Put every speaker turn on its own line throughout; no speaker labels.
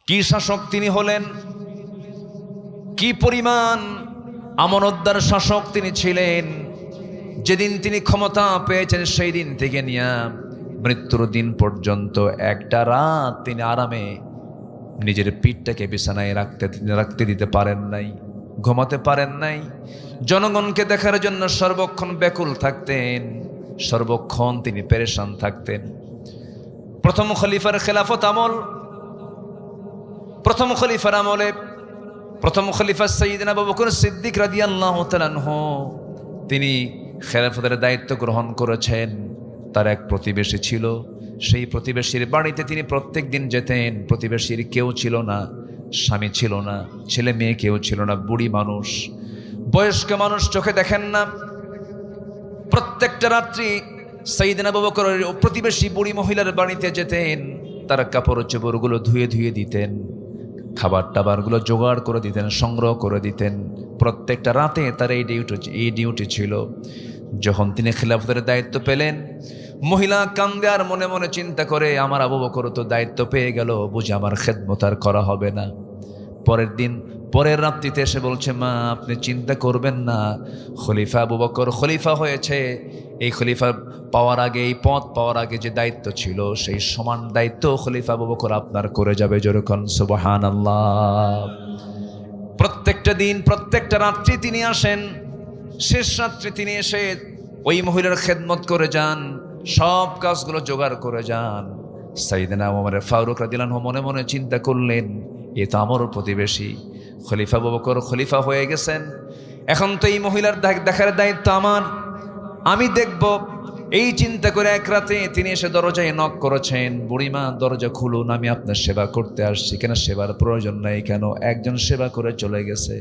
কি শাসক তিনি হলেন, কি পরিমাণ আমানতদার শাসক তিনি ছিলেন। যেদিন তিনি ক্ষমতা পেয়েছেন সেই দিন থেকে নিয়ে মৃত্যুর দিন পর্যন্ত একটা রাত তিনি আরামে নিজের পিঠটাকে বিছানায় রাখতে দিতে পারেন নাই, ঘুমাতে পারেন নাই। জনগণকে দেখার জন্য সর্বক্ষণ ব্যাকুল থাকতেন, সর্বক্ষণ তিনি পেরেশান থাকতেন। প্রথম খলিফার খেলাফত আমল, প্রথম খলিফার আমলে প্রথম খলিফা সাইয়্যিদনা আবু বকর সিদ্দিক রাদিয়াল্লাহু তাআলা আনহু তিনি খেলাফতের দায়িত্ব গ্রহণ করেছেন। তার এক প্রতিবেশী ছিল, সেই প্রতিবেশীর বাড়িতে তিনি প্রত্যেক দিন যেতেন। প্রতিবেশীর কেউ ছিল না, স্বামী ছিল না, ছেলে মেয়ে কেউ ছিল না, বুড়ি মানুষ, বয়স্ক মানুষ, চোখে দেখেন না। প্রত্যেকটা রাত্রি সাইয়্যিদনা আবু বকর প্রতিবেশী বুড়ি মহিলার বাড়িতে যেতেন। তার কাপড় চোপড়গুলো ধুয়ে ধুয়ে দিতেন, খাবার টাবারগুলো জোগাড় করে দিতেন, সংগ্রহ করে দিতেন। প্রত্যেকটা রাতে তার এই ডিউটি ছিল। যখন তিনি খেলাফতের দায়িত্ব পেলেন, মহিলা কান্দে আর মনে মনে চিন্তা করে, আমার আবু বকর তো দায়িত্ব পেয়ে গেল, বুঝি আমার খেদমত আর করা হবে না। পরের রাত্রিতে এসে বলছে, মা আপনি চিন্তা করবেন না, খলিফা আবু বকর খলিফা হয়েছে। এই খলিফা পাওয়ার আগে, এই পদ পাওয়ার আগে যে দায়িত্ব ছিল, সেই সমান দায়িত্ব খলিফা আবু বকর আপনার করে যাবে। যেরকম সুবহানাল্লাহ। প্রত্যেকটা দিন, প্রত্যেকটা রাত্রি তিনি আসেন। শেষ রাত্রি তিনি এসে ওই মহিলার খেদমত করে যান, সব কাজগুলো জোগাড় করে যান। সাইয়েদনা ওমর ফারুক রাদিয়াল্লাহু আনহু মনে মনে চিন্তা করলেন, এ তো আমার প্রতিবেশী, খলিফা আবু বকর খলিফা হয়ে গেছেন, এখন তো এই মহিলার দেখার দায়িত্ব আমার, আমি দেখব। এই চিন্তা করে এক রাতে তিনি এসে দরজায় নক করেছেন, বুড়িমা দরজা খুলুন, আমি আপনার সেবা করতে আসছি। কেন সেবার প্রয়োজন নাই, কেন একজন সেবা করে চলে গেছে।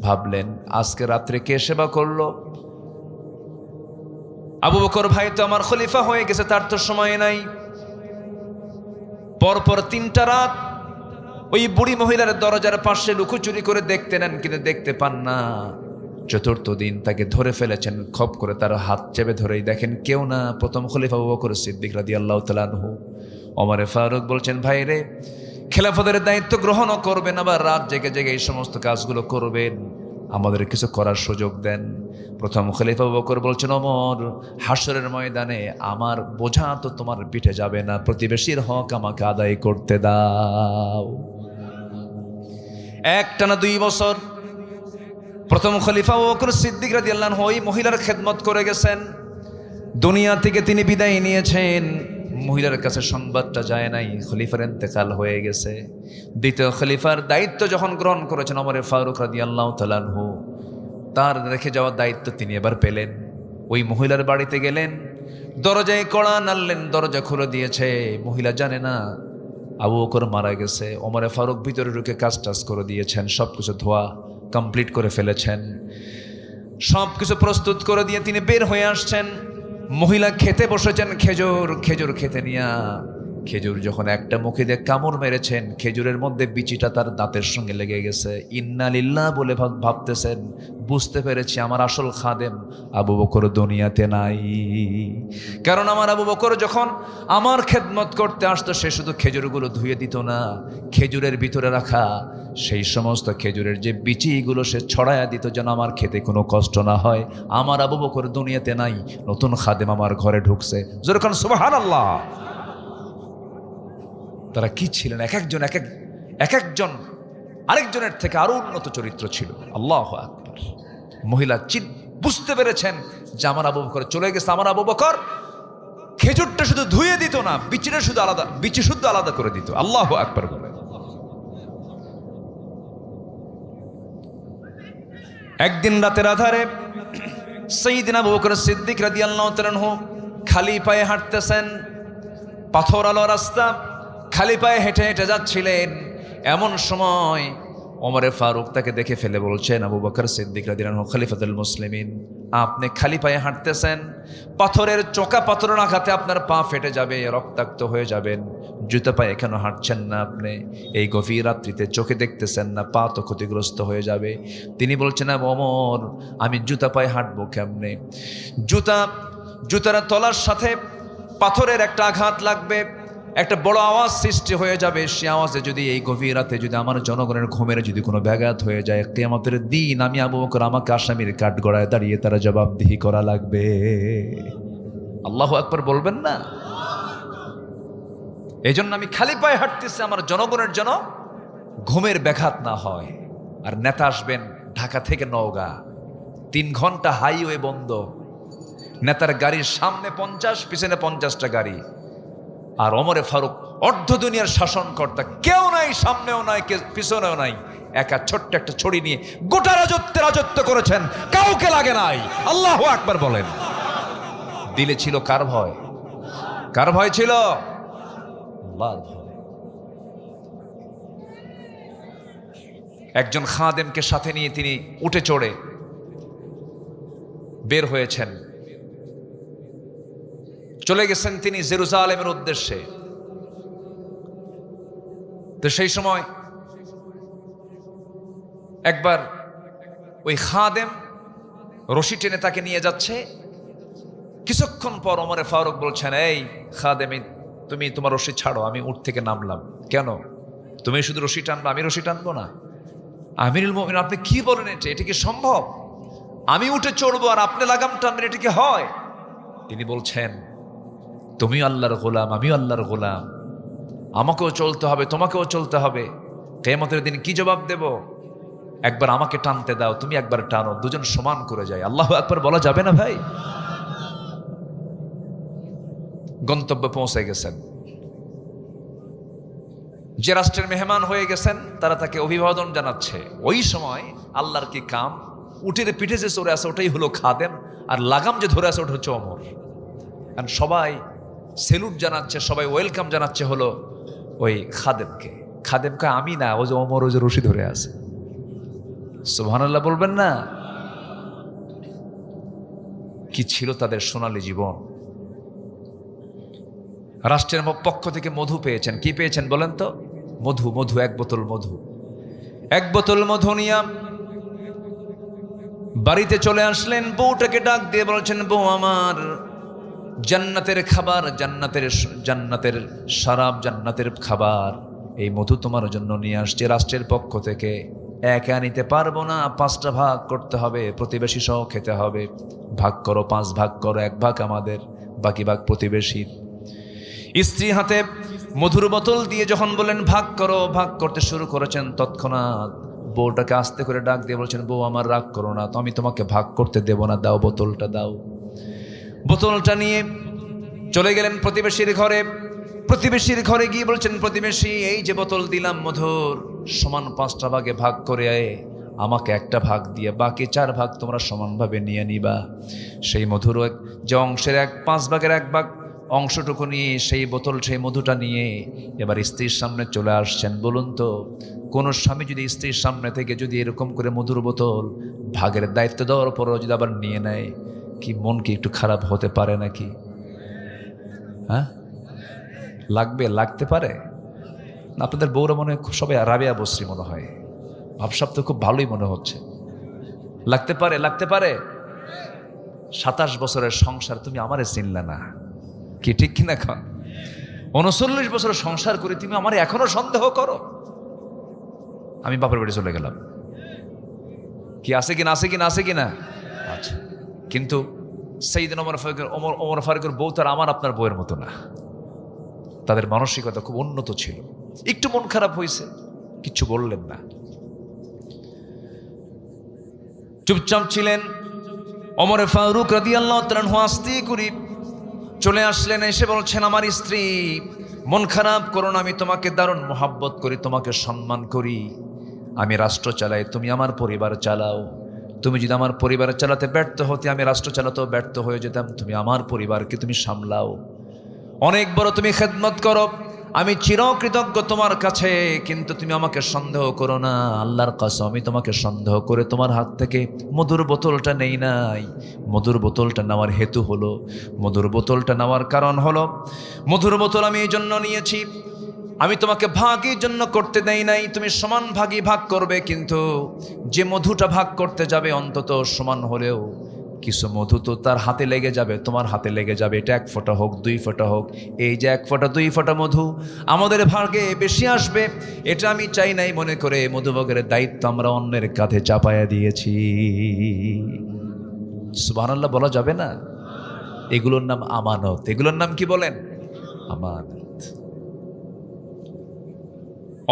ভাবলেন আজকে রাত্রে কে সেবা করলো? আবু বকর ভাই তো আমার খলিফা হয়ে গেছে, তার তো সময় নাই। পরপর 3টা রাত ওই বুড়ি মহিলার দরজার পাশে লুকোচুরি করে দেখতে নেন, কিন্তু দেখতে পান না। 4র্থ দিন তাকে ধরে ফেলেছেন, খপ করে তার হাত চেপে ধরেই দেখেন কেউ না, প্রথম খলিফা আবু বকর সিদ্দিক রাদিয়াল্লাহু তাআলা আনহু। ওমর ফারুক বলছেন, ভাই রে, খেলাফতের দায়িত্ব গ্রহণও করবেন, আবার রাত জেগে জেগে এই সমস্ত কাজগুলো করবেন, আমাদের কিছু করার সুযোগ দেন। প্রথম খলিফা আবু বকর বলছেন, ওমর, হাসরের ময়দানে আমার বোঝা তো তোমার পিঠে যাবে না, প্রতিবেশীর হক আমাকে আদায় করতে দাও। একটানা 2 বছর প্রথম খলিফা আবু বকর সিদ্দিক রাদিয়াল্লাহু আনহু ওই মহিলার খেদমত করে গেছেন। দুনিয়া থেকে তিনি বিদায় নিয়েছেন, মহিলার কাছে সংবাদটা যায় নাই, খলিফার ইন্তেকাল হয়ে গেছে। দ্বিতীয় খলিফার দায়িত্ব যখন গ্রহণ করেছেন ওমর ফারুক রাদিয়াল্লাহু তাআলা আনহু, তার রেখে যাওয়া দায়িত্ব তিনি এবার পেলেন। ওই মহিলার বাড়িতে গেলেন, দরজায় কড়া নাড়লেন, দরজা খুলে দিয়েছে। মহিলা জানে না আবু বকর মারা গেছে। ওমর ফারুক ভিতরে ঢুকে কাজ টাজ করে দিয়েছেন, সবকিছু ধোয়া কমপ্লিট করে ফেলেছেন, সবকিছু প্রস্তুত করে দিয়ে তিনি বের হয়ে আসছেন। মহিলা খেতে বসেছেন, খেজুর খেতে নিয়া, খেজুর যখন একটা মুখে দিয়ে কামড় মেরেছেন, খেজুরের মধ্যে বিচিটা তার দাঁতের সঙ্গে লেগে গেছে। ইন্না লিল্লাহ বলে ভাবতেছেন, বুঝতে পেরেছি আমার আসল খাদেম আবু বকর দুনিয়াতে নাই। কারণ আমার আবু বকর যখন আমার খেদমত করতে আসতো, সে শুধু খেজুরগুলো ধুয়ে দিত না, খেজুরের ভিতরে রাখা সেই সমস্ত খেজুরের যে বিচিগুলো সে ছড়ায়া দিত, যেন আমার খেতে কোনো কষ্ট না হয়। আমার আবু বকর দুনিয়াতে নাই, নতুন খাদেম আমার ঘরে ঢুকছে। যেরকম সুবহানাল্লাহ। তারা কি ছিলেন, এক একজন আরেকজনের থেকে আরো উন্নত চরিত্র ছিল। আল্লাহু আকবার। মহিলা বুঝতে পেরেছেন যে আমার আবু বকর চলে গেছে। আমার আবু বকর খেজুরটা শুধু ধুয়ে দিত না, বিচি শুদ্ধ আলাদা করে দিত। আল্লাহু আকবার বলে। একদিন রাতের আধারে সাইয়েদনা আবু বকর সিদ্দিক রাদিয়াল্লাহু তাআলা আনহু খালি পায়ে হাঁটতেছেন, পাথর আলো রাস্তা, খালি পায়ে হেঁটে হেঁটে যাচ্ছিলেন। এমন সময় ওমর ফারুক তাকে দেখে ফেলে বলছেন, আবু বকর সিদ্দিক রাদিয়াল্লাহু আনহু খলিফাতুল মুসলিমিন, আপনি খালি পায়ে হাঁটতেছেন, পাথরের চোকা পাথরের আঘাতে আপনার পা ফেটে যাবে, রক্তাক্ত হয়ে যাবেন, জুতা পায়ে কেন হাঁটছেন না আপনি? এই গভীর রাত্রিতে চোখে দেখতেছেন না, পা তো ক্ষতিগ্রস্ত হয়ে যাবে। তিনি বলছেন, ওমর, আমি জুতা পায়ে হাঁটবো কেমনে? জুতার তলার সাথে পাথরের একটা আঘাত লাগবে, একটা বড় আওয়াজ সৃষ্টি হয়ে যাবে। সে আওয়াজে যদি এই গভীর রাতে যদি আমার জনগণের ঘুমের যদি কোনো ব্যাঘাত হয়ে যায়, কিয়ামতের দিন আমি আবু বকর আমাকে আসামির কাঠগড়ায় দাঁড়িয়ে তারা জবাবদিহি করা লাগবে। আল্লাহু আকবার বলবেন না? এই জন্য আমি খালি পায়ে হাঁটতেছি, আমার জনগণের জন্য ঘুমের ব্যাঘাত না হয়। আর নেতা আসবেন ঢাকা থেকে নওগাঁ, 3 ঘন্টা হাইওয়ে বন্ধ, নেতার গাড়ির সামনে 50, পিছনে 50টা গাড়ি। আর ওমরে ফারুক অর্ধ দুনিয়ার শাসনকর্তা, কেউ নাই, সামনেও নাই, পিছনেও নাই, একা ছোট্ট একটা ছড়ি নিয়ে গোটা রাজত্ব করেছেন, কাউকে লাগে নাই। আল্লাহু আকবার বলেন। দিলে ছিল কার ভয়? কার ভয় ছিল? আল্লাহর ভয়। একজন খাদেমকে সাথে নিয়ে তিনি উঠে চড়ে বের হয়েছেন, চলে গেছেন তিনি জেরুজালেমের উদ্দেশ্যে। তো সেই সময় একবার ওই খাদেম রশি টেনে তাকে নিয়ে যাচ্ছে। কিছুক্ষণ পর ওমরে ফারুক বলছেন, এই খাদেম, তুমি তোমার রশি ছাড়ো, আমি উঠ থেকে নামলাম। কেন? তুমি শুধু রশি টানবো, আমি রশি টানবো না? আমিরুল মুমিনিন, আপনি কি বলেন? এটা কি সম্ভব? আমি উঠে চড়বো আর আপনি লাগাম টানবেন, এটা কি হয়? তিনি বলছেন, তুমিও আল্লাহর গোলাম, আমিও আল্লাহর গোলাম, আমাকেও চলতে হবে, তোমাকেও চলতে হবে। কিয়ামতের দিন কি জবাব দেব? একবার আমাকে টানতে দাও, তুমি একবার টানো, দুজন সমান করে যায়। আল্লাহু আকবার বলা যাবে না ভাই? গন্তব্যে পৌঁছে গেছেন। যে রাষ্ট্রের মেহমান হয়ে গেছেন তারা তাকে অভিবাদন জানাচ্ছে। ওই সময় আল্লাহর কি কাম, উটের পিঠে যে চড়ে আছে ওটাই হলো খাদেম, আর লাগাম যে ধরে আছে ওটা হচ্ছে ওমর। আর সবাই সেলুট জানাচ্ছে, সবাই ওয়েলকাম জানাচ্ছে হলো ওই খাদেমকে। খাদেমকে আমি না, ও যে ওমর, ও যে রশি ধরে আছে। সুবহানাল্লাহ বলবেন না? কি ছিল তাদের সোনালী জীবন। রাষ্ট্রের পক্ষ থেকে মধু পেয়েছেন। কি পেয়েছেন বলেন তো? মধু। 1 বোতল মধু। 1 বোতল মধু নিয়ে বাড়িতে চলে আসলেন। বউটাকে ডাক দিয়ে বলছেন, বউ আমার, জান্নাতের খাবার, জান্নাতের শরাব, জান্নাতের খাবার, এই মধু তোমার জন্য নিয়ে আসছে রাষ্ট্রের পক্ষ থেকে। একা নিতে পারবো না, 5টা ভাগ করতে হবে, প্রতিবেশী সহ খেতে হবে। ভাগ করো, 5 ভাগ করো, 1 ভাগ আমাদের, বাকি ভাগ প্রতিবেশীর। স্ত্রী হাতে মধুর বোতল দিয়ে যখন বলেন ভাগ করো, ভাগ করতে শুরু করেছেন, তৎক্ষণাৎ বউটাকে আস্তে করে ডাক দিয়ে বলছেন, বউ আমার, রাগ করো না, তো আমি তোমাকে ভাগ করতে দেব না, দাও বোতলটা দাও। বোতলটা নিয়ে চলে গেলেন প্রতিবেশীর ঘরে। প্রতিবেশীর ঘরে গিয়ে বলছেন, প্রতিবেশী, এই যে বোতল দিলাম মধুর, সমান 5টা ভাগে ভাগ করে আমাকে 1টা ভাগ দিয়ে বাকি 4 ভাগ তোমরা সমানভাবে নিয়ে নিবা। সেই মধুর যে অংশের 5 ভাগের 1 ভাগ অংশটুকু নিয়ে সেই বোতল, সেই মধুটা নিয়ে এবার স্ত্রীর সামনে চলে আসছেন। বলুন তো, কোন স্বামী যদি স্ত্রীর সামনে থেকে যদি এরকম করে মধুর বোতল ভাগের দায়িত্ব দেওয়ার পরও যদি আবার নিয়ে নেয়, কি মন কি একটু খারাপ হতে পারে নাকি? হ্যাঁ, লাগতে পারে না? আপনাদের বউরা মনে হয় সবাই রাবেয়া বসরি মনে হয়, ভাবসাব তো খুব ভালোই মনে হচ্ছে। লাগতে পারে। 27 বছরের সংসার, তুমি আমারে চিনলে না, কি ঠিক কিনা? এখন 39 বছর সংসার করে তুমি আমার এখনো সন্দেহ করো? আমি বাপের বাড়ি চলে গেলাম, কি আছে কিনা? আচ্ছা, কিন্তু সাইয়েদনা ওমর ফারুকের বউ তার আমার আপনার বউয়ের মতো না। তাদের মানসিকতা খুব উন্নত ছিল। একটু মন খারাপ হয়েছে, কিচ্ছু বললেন না, চুপচাপ ছিলেন। ওমর ফারুক রাদিয়াল্লাহু তাআলা আনহু আস্তে করে চলে আসলেন। এসে বলছেন, আমার স্ত্রী, মন খারাপ করো না, আমি তোমাকে দারুণ মোহাব্বত করি, তোমাকে সম্মান করি। আমি রাষ্ট্র চালাই, তুমি আমার পরিবার চালাও। তুমি যদি আমার পরিবার চালাতে ব্যর্থ হতে, আমি রাষ্ট্র চালাতেও ব্যর্থ হয়ে যেতাম। তুমি আমার পরিবারকে তুমি সামলাও, অনেক বড় তুমি খেদমত করো, আমি চিরকৃতজ্ঞ তোমার কাছে। কিন্তু তুমি আমাকে সন্দেহ করো না, আল্লাহর কসম, আমি তোমাকে সন্দেহ করে তোমার হাত থেকে মধুর বোতলটা নেই নাই। মধুর বোতলটা নেওয়ার হেতু হলো, মধুর বোতলটা নেওয়ার কারণ হলো, মধুর বোতল আমি এই জন্য নিয়েছি, আমি তোমাকে ভাগের জন্য করতে দেই নাই। তুমি সমান ভাগই ভাগ করবে, কিন্তু যে মধুটা ভাগ করতে যাবে অন্তত সমান হলেও কিছু মধু তো তার হাতে লেগে যাবে, তোমার হাতে লেগে যাবে, এটা 1 ফোঁটা হোক 2 ফোঁটা হোক, এই যে 1 ফোঁটা 2 ফোঁটা মধু আমাদের ভাগে বেশি আসবে, এটা আমি চাই নাই মনে করে মধুভোগের দায়িত্ব আমরা অন্যের কাঁধে চাপায়া দিয়েছি। সুবহানাল্লাহ বলা যাবে না? এগুলোর নাম আমানত। এগুলোর নাম কি বলেন? আমানত।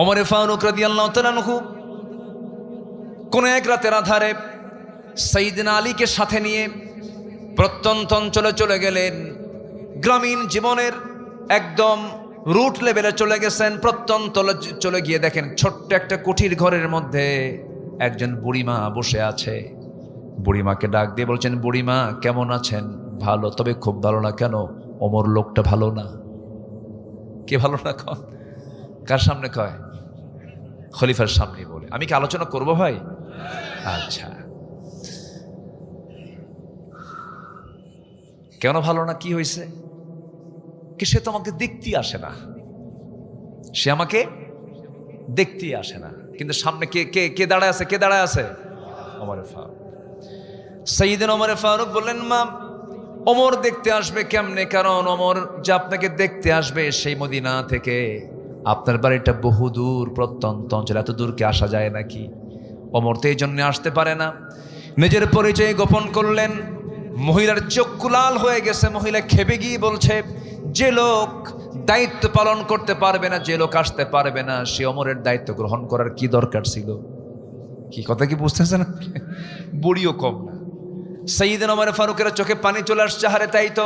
ওমর ফারুক রাদিয়াল্লাহু তাআলা আনহু কোন এক রাতের আধারে সাইয়েদনা আলীকে সাথে নিয়ে প্রত্যন্ত অঞ্চলে চলে গেলেন। গ্রামীণ জীবনের একদম রুট লেভেলে চলে গেছেন। প্রত্যন্ত চলে গিয়ে দেখেন ছোট্ট একটা কুঠির ঘরের মধ্যে একজন বুড়িমা বসে আছে। বুড়িমাকে ডাক দিয়ে বলছেন, বুড়িমা কেমন আছেন? ভালো, তবে খুব ভালো না। কেন? ওমর লোকটা ভালো না। কে ভালো না? কন কার সামনে কয়? খলিফার সামনে বলে। আমি কি আলোচনা করব ভাই? আচ্ছা, কেন ভালো না? কি হয়েছে? কি সে তো আমাকে দেখতেই আসে না, সে আমাকে দেখতেই আসে না। কিন্তু সামনে কে কে কে দাঁড়ায় আছে? কে দাঁড়ায় আছে? ওমর ফারুক। সাইয়েদনা ওমর ফারুক বললেন, মা ওমর দেখতে আসবে কেমনে? কারণ ওমর যে আপনাকে দেখতে আসবে সেই মদিনা থেকে আপনার বাড়িটা বহু দূর, প্রত্যন্ত অঞ্চল, এত দূর কি আসা যায় নাকি? ওমর তো এই জন্য আসতে পারে না। নিজের পরিচয় গোপন করলেন। মহিলার চক্ষু লাল হয়ে গেছে। মহিলা খেপে গিয়ে বলছে, যে লোক দায়িত্ব পালন করতে পারবে না, যে লোক আসতে পারবে না, সে ওমরের দায়িত্ব গ্রহণ করার কি দরকার ছিল? কি কথা কি বুঝতেছেন? বুড়িও কম না। সাইয়েদনা ওমর ফারুকের চোখে পানি চলে আসছে। হারে তাই তো,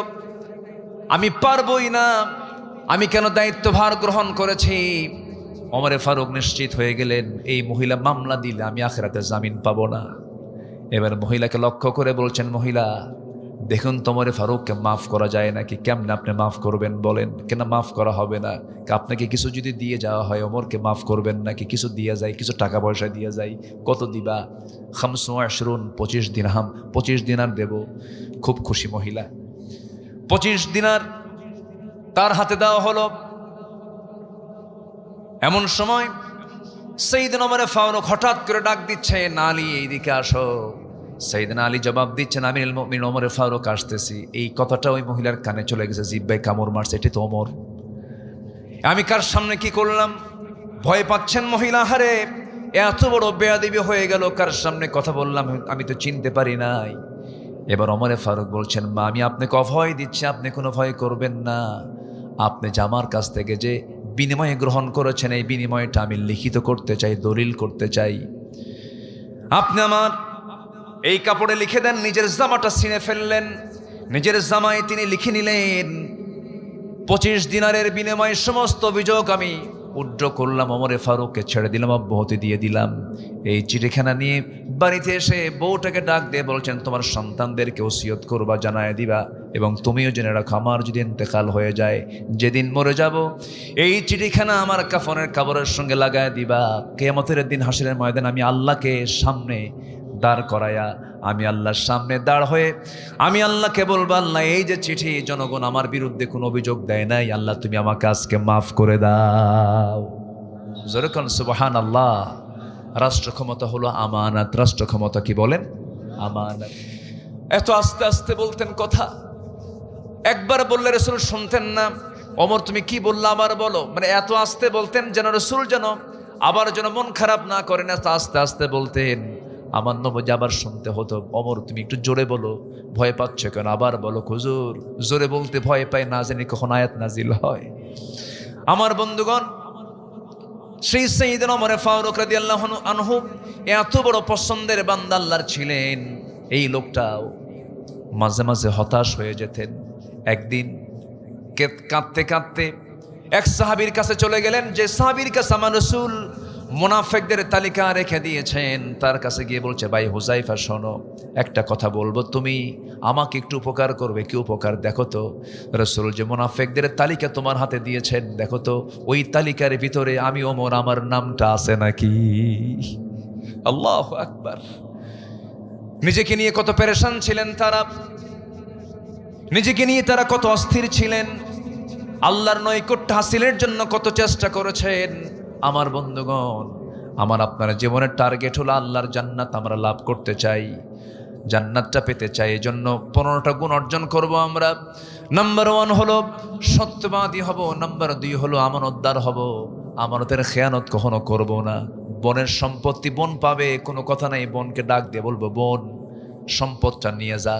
আমি পারবই না, আমি কেন দায়িত্ব ভার গ্রহণ করেছি? ওমর ফারুক নিশ্চিত হয়ে গেলেন, এই মহিলা মামলা দিলে আমি আখিরাতে জামিন পাবো না। এবার মহিলাকে লক্ষ্য করে বলছেন, মহিলা দেখুন তো ওমর ফারুককে মাফ করা যায় নাকি? কেমনে আপনি মাফ করবেন বলেন? কেন মাফ করা হবে না? আপনাকে কিছু যদি দিয়ে যাওয়া হয় ওমরকে মাফ করবেন নাকি? কিছু দিয়ে যায়, কিছু টাকা পয়সা দিয়ে যায়। কত দিবা? 25 দিরহাম, 25 দিনার দেব। খুব খুশি মহিলা। 25 দিনার তার হাতে দেওয়া হলো। এমন সময় সাইয়েদনা ওমর ফারুক হঠাৎ করে ডাক দিচ্ছেন, আলী এইদিকে আসো। সাইয়েদনা আলী জবাব দিচ্ছেন, আমিরুল মুমিনিন ওমর ফারুক আসতেছি। এই কথাটা ওই মহিলার কানে চলে গেছে, জিহ্বায় কামড় মারছে, এটা তো ওমর। আমি কার সামনে কি করলাম? ভয় পাচ্ছেন মহিলা। হারে এত বড় বেয়াদবি হয়ে গেল, কার সামনে কথা বললাম, আমি তো চিনতে পারি নাই। এবার ওমর ফারুক বলছেন, মা আমি আপনাকে অভয় দিচ্ছি, আপনি কোনো ভয় করবেন না। আপনি যে আমার কাছ থেকে যে বিনিময়ে গ্রহণ করেছেন, এই বিনিময়টা আমি লিখিত করতে চাই, দলিল করতে চাই। আপনি আমার এই কাপড়ে লিখে দেন। নিজের জামাটা ছিঁড়ে ফেললেন। নিজের জামায় তিনি লিখে নিলেন, 25 দিনারের বিনিময়ে সমস্ত অভিযোগ আমি উড্র করলাম, ওমর ফারুককে ছেড়ে দিলাম, অব্যাহতি দিয়ে দিলাম। এই চিঠিখানা নিয়ে বাড়িতে এসে বউটাকে ডাক দিয়ে বলছেন, তোমার সন্তানদেরকে ওসিয়ত করবা, জানায় দিবা, এবং তুমিও জেনে রাখো আমার যদি ইন্তেকাল হয়ে যায়, যেদিন মরে যাব, এই চিঠিখানা আমার কাফনের কাপড়ের সঙ্গে লাগায় দিবা। কিয়ামতের দিন হাসরের ময়দানে আমি আল্লাহকে সামনে দাঁড় করায়া, আমি আল্লাহর সামনে দাঁড় হয়ে আমি আল্লাহকে বলবো, আল্লাহ এই যে চিঠি, জনগণ আমার বিরুদ্ধে কোনো অভিযোগ দেয় নাই, আল্লাহ তুমি আমাকে আজকে মাফ করে দাও। যেরকম সুবহানাল্লাহ। রাষ্ট্র ক্ষমতা হলো আমানত। রাষ্ট্র ক্ষমতা কি বলেন? আমানত। এত আস্তে আস্তে বলতেন কথা, একবার বললে রাসূল শুনতেন না। ওমর তুমি কি বললা আবার বলো, মানে এত আস্তে বলতেন যেন রাসূল যেন আবার যেন মন খারাপ না করেন, এত আস্তে আস্তে বলতেন। আমার নবী আবার শুনতে হতো, ওমর তুমি একটু জোরে বলো, ভয় পাচ্ছ কেন? আবার বলো। হুজুর জোরে বলতে ভয় পাই, না জানি কখন আয়াত নাজিল হয়। আমার বন্ধুগণ, সেই সাইয়েদনা ওমর ফারুক রাদিয়াল্লাহু আনহু এত বড় পছন্দের বান্দা আল্লাহর ছিলেন। এই লোকটাও মাঝে মাঝে হতাশ হয়ে যেতেন। একদিন কাঁদতে কাঁদতে এক সাহাবীর কাছে চলে গেলেন, যে সাহাবীর কাছে আমার রাসূল মুনাফিকদের তালিকা রেখে দিয়েছেন। তার কাছে গিয়ে বলছে, ভাই হুযায়ফা শোনো, একটা কথা বলবো, তুমি আমাকে একটু উপকার করবে। কি উপকার? দেখো তো রাসূল যে মুনাফিকদের তালিকা তোমার হাতে দিয়েছেন, দেখো তো ওই তালিকার ভিতরে আমি ওমর, আমার নামটা আছে নাকি? আল্লাহু আকবার। নিজেকে নিয়ে কত পেরেশান ছিলেন তারা, নিজেকে নিয়ে তারা কত অস্থির ছিলেন, আল্লাহর নৈকট্য হাসিলের জন্য কত চেষ্টা করেছেন। আমার বন্ধুগণ, আমার আপনার জীবনের টার্গেট হলো আল্লাহর জান্নাত আমরা লাভ করতে চাই। জান্নাতটা পেতে চাই, এই জন্য 15টা গুণ অর্জন করব আমরা। নাম্বার 1 হলো সত্যবাদী হব, নাম্বার 2 হলো আমানতদার হব, আমানতের খেয়ানত কখনো করব না। বোনের সম্পত্তি বোন পাবে, কোনো কথা নাই, বোনকে ডাক দিয়ে বলবো, বোন সম্পদটা নিয়ে যা,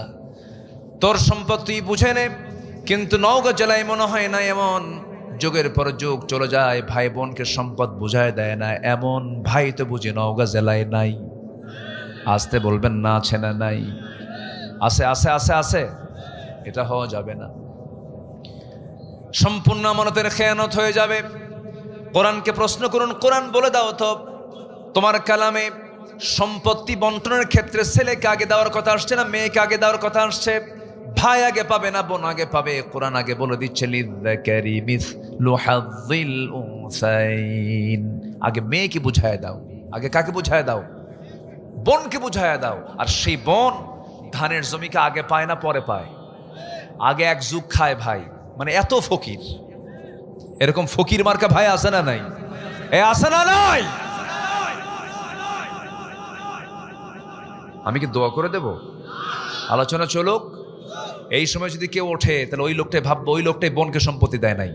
তোর সম্পত্তি বুঝে নে। কিন্তু নওগাঁ জেলায় মনে হয় না এমন, যুগের পর যুগ চলে যায়, ভাই বোনকে সম্পদ বুঝায় দেয় না, এমন ভাই তো বুঝি নওগাঁ জেলায় নাই। আসতে বলবেন না, আছে না নাই? আছে আছে আছে আছে। এটা হওয়া যাবে না, সম্পূর্ণ আমানতের খেয়ানত হয়ে যাবে। কোরআনকে প্রশ্ন করুন, কোরআন বলে দাও তো তোমার কালামে সম্পত্তি বন্টনের ক্ষেত্রে ছেলেকে আগে দেওয়ার কথা আসছে না মেয়েকে আগে দেওয়ার কথা আসছে? ভাই আগে পাবে না বোন আগে পাবে? কোরআন আগে বলে দিচ্ছে লিযযাকারি মিসলু হাযযিল উনসাইন। আগে মেয়েকে বুঝায় দাও। আগে কাকে বুঝায় দাও? বোনকে বুঝায় দাও। আর সেই বোন ধানের জমিকে আগে পায় না পরে পায়? আগে এক যুগ খায় ভাই, মানে এত ফকির। এরকম ফকির মার্কা ভাই আছে না নাই? এ আছে না নাই? আমি কি দোয়া করে দেব? আলোচনা চলুক। এই সময় যদি কেউ ওঠে তাহলে ওই লোকটাই ভাববো ওই লোকটাই বোনকে সম্পত্তি দেয় নাই।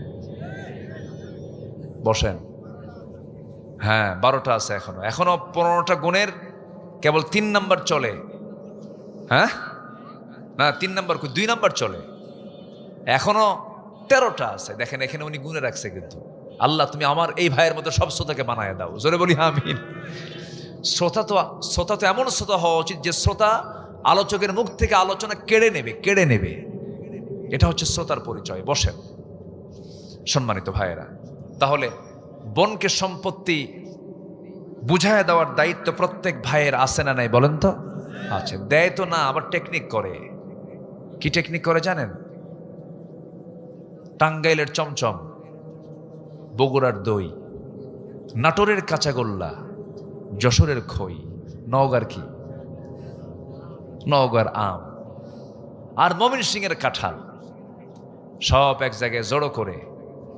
বসেন। হ্যাঁ, 12টা আছে এখনো 15টা গুণের কেবল 3 নাম্বার চলে। হ্যাঁ না, 3 নাম্বার 2 নাম্বার চলে, এখনো 13টা আছে। দেখেন এখানে উনি গুণে রাখছে, কিন্তু আল্লাহ তুমি আমার এই ভাইয়ের মতো সব শ্রোতাকে বানায় দাও। জোরে বলি আমিন। শ্রোতা তো এমন শ্রোতা হওয়া উচিত যে শ্রোতা আলোচকের মুখ থেকে আলোচনা কেড়ে নেবে। এটা হচ্ছে শ্রোতার পরিচয়। বসেন সম্মানিত ভাইয়েরা, তাহলে বোনকে সম্পত্তি বুঝায় দেওয়ার দায়িত্ব প্রত্যেক ভাইয়ের আছে না নাই বলেন তো? আছে। দেয় তো না, আবার টেকনিক করে। কি টেকনিক করে জানেন? টাঙ্গাইলের চমচম, বগুড়ার দই, নাটোরের কাঁচাগোল্লা, যশোরের খই, নওগাঁর কি, নওগাঁর আম, আর ময়মনসিংহের কাঁঠাল, সব এক জায়গায় জড়ো করে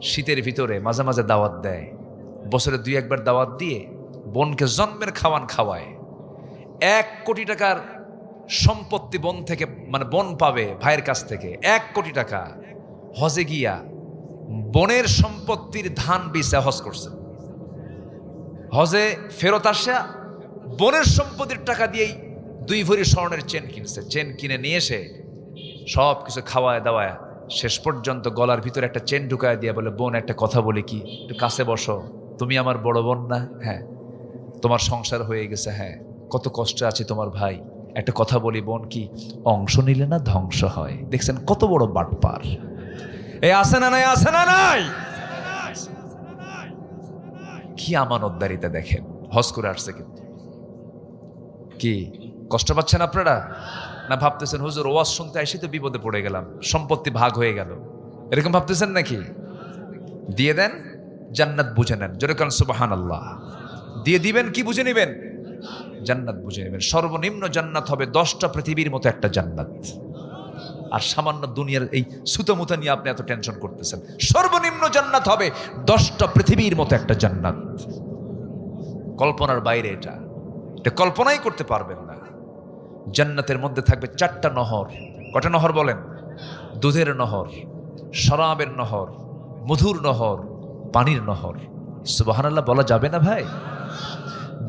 শীতের ভিতরে মাঝে মাঝে দাওয়াত দেয়। বছরে 2-1 বার দাওয়াত দিয়ে বোনকে জন্মের খাওয়ান খাওয়ায়। 1 কোটি টাকার সম্পত্তি বোন থেকে, মানে বোন পাবে ভাইয়ের কাছ থেকে 1 কোটি টাকা। হজে গিয়া বোনের সম্পত্তির ধান বিছে হজ করছে। হজে ফেরত আসা বোনের সম্পত্তির টাকা দিয়েই 2 ভরি স্বর্ণের চেন কিনছে। চেন কিনে নিয়ে এসে সব কিছু খাওয়ায় দাওয়ায় শেষ পর্যন্ত গলার ভিতরে একটা চেন ঢুকায় দিয়ে বলে, বোন একটা কথা বলি কি, একটু কাছে বসো, তুমি আমার বড় বোন না? হ্যাঁ। তোমার সংসার হয়ে গেছে? হ্যাঁ। কত কষ্টে আছে তোমার ভাই, একটা কথা বলি বোন, কি অংশ নিলে না ধ্বংস হয়? দেখছেন কত বড় বাটপার। এই আছে না নাই? আছে না নাই? কি আমানতদারিতা দেখেন। হজ করে আসছে, কিন্তু কি কষ্ট পাচ্ছেন আপনারা? না ভাবতেছেন হুজুর ওয়াজ শুনতে আসি তো বিপদে পড়ে গেলাম, সম্পত্তি ভাগ হয়ে গেল, এরকম ভাবতেছেন নাকি? দিয়ে দেন, জান্নাত বুঝে নেন। জোরে কারণ সুবহানাল্লাহ। দিয়ে দিবেন, কি বুঝে নেবেন? জান্নাত বুঝে নেবেন। সর্বনিম্ন জান্নাত হবে 10টা পৃথিবীর মতো একটা জান্নাত। আর সামান্য দুনিয়ার এই সুতোমুতা নিয়ে আপনি এত টেনশন করতেছেন। সর্বনিম্ন জান্নাত হবে 10টা পৃথিবীর মতো একটা জান্নাত। কল্পনার বাইরে এটা কল্পনাই করতে পারবেন না। জান্নাতের মধ্যে থাকবে 4টা নহর। কটা নহর বলেন? দুধের নহর, শরাবের নহর, মধুর নহর, পানির নহর। সুবহানাল্লাহ বলা যাবে না ভাই?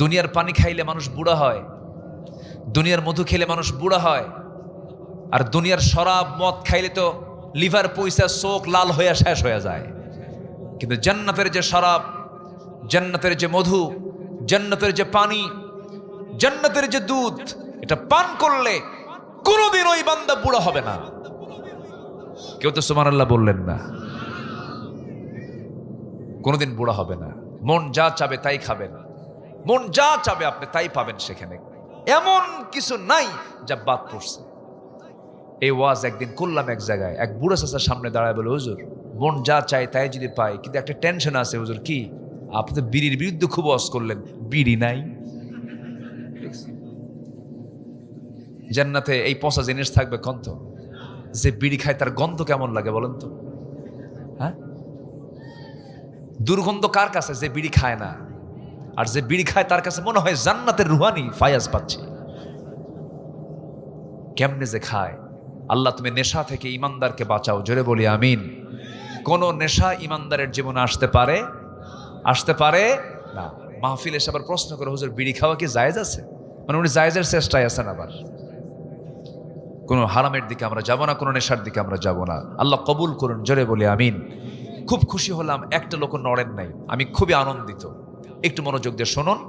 দুনিয়ার পানি খাইলে মানুষ বুড়া হয়, দুনিয়ার মধু খেলে মানুষ বুড়া হয়, আর দুনিয়ার শরাব মদ খাইলে তো লিভার পয়সা চোখ লাল হয়ে শেষ হয়ে যায়। কিন্তু জান্নাতের যে শরাব, জান্নাতের যে মধু, জান্নাতের যে পানি, জান্নাতের যে দুধ, এটা পান করলে কোনোদিন ওই বান্দা বুড়া হবে না। কেউ তো সুবহানাল্লাহ বললেন না। কোনোদিন বুড়া হবে না। মন যা চাবে তাই খাবেন, মন যা চাবে আপনি তাই পাবেন সেখানে। এমন কিছু নাই যা বাদ পড়ছে। এই ওয়াজ একদিন করলাম এক জায়গায়, এক বুড়া চাচার সামনে দাঁড়ায় বলে, হুজুর মন যা চাই তাই যদি পাই, কিন্তু একটা টেনশন আছে হুজুর। কি? আপনি তো বিড়ির বিরুদ্ধে খুব ওয়াজ করলেন, বিড়ি নাই। জান্নাতে এই পচা জিনিস থাকবে কন্ত? যে বিড়ি খায় তার গন্ধ কেমন লাগে বলেন তো? হ্যাঁ, দুর্গন্ধ কার কাছে? যে বিড়ি খায় না। আর যে বিড়ি খায় তার কাছে মনে হয় জান্নাতের রুহানি ফায়াজ পাচ্ছে। কেমনে যে খায়। আল্লাহ তুমি নেশা থেকে ইমানদারকে বাঁচাও, জোরে বলি আমিন। কোন নেশা ইমানদারের জীবনে আসতে পারে না। মাহফিল এসে আবার প্রশ্ন করে, হুজুর বিড়ি খাওয়া কি জায়েজ আছে? মানে উনি জায়েজের চেষ্টায় আছেন। আবার কোনো হারামের দিকে আমরা যাব না, কোনো নেশার দিকে আমরা যাব না। আল্লাহ কবুল করুন, জোরে বলি আমিন। খুব খুশি হলাম, একটা লোক নড়েন নাই, আমি খুবই আনন্দিত। একটু মনোযোগ দিয়ে শুনুন।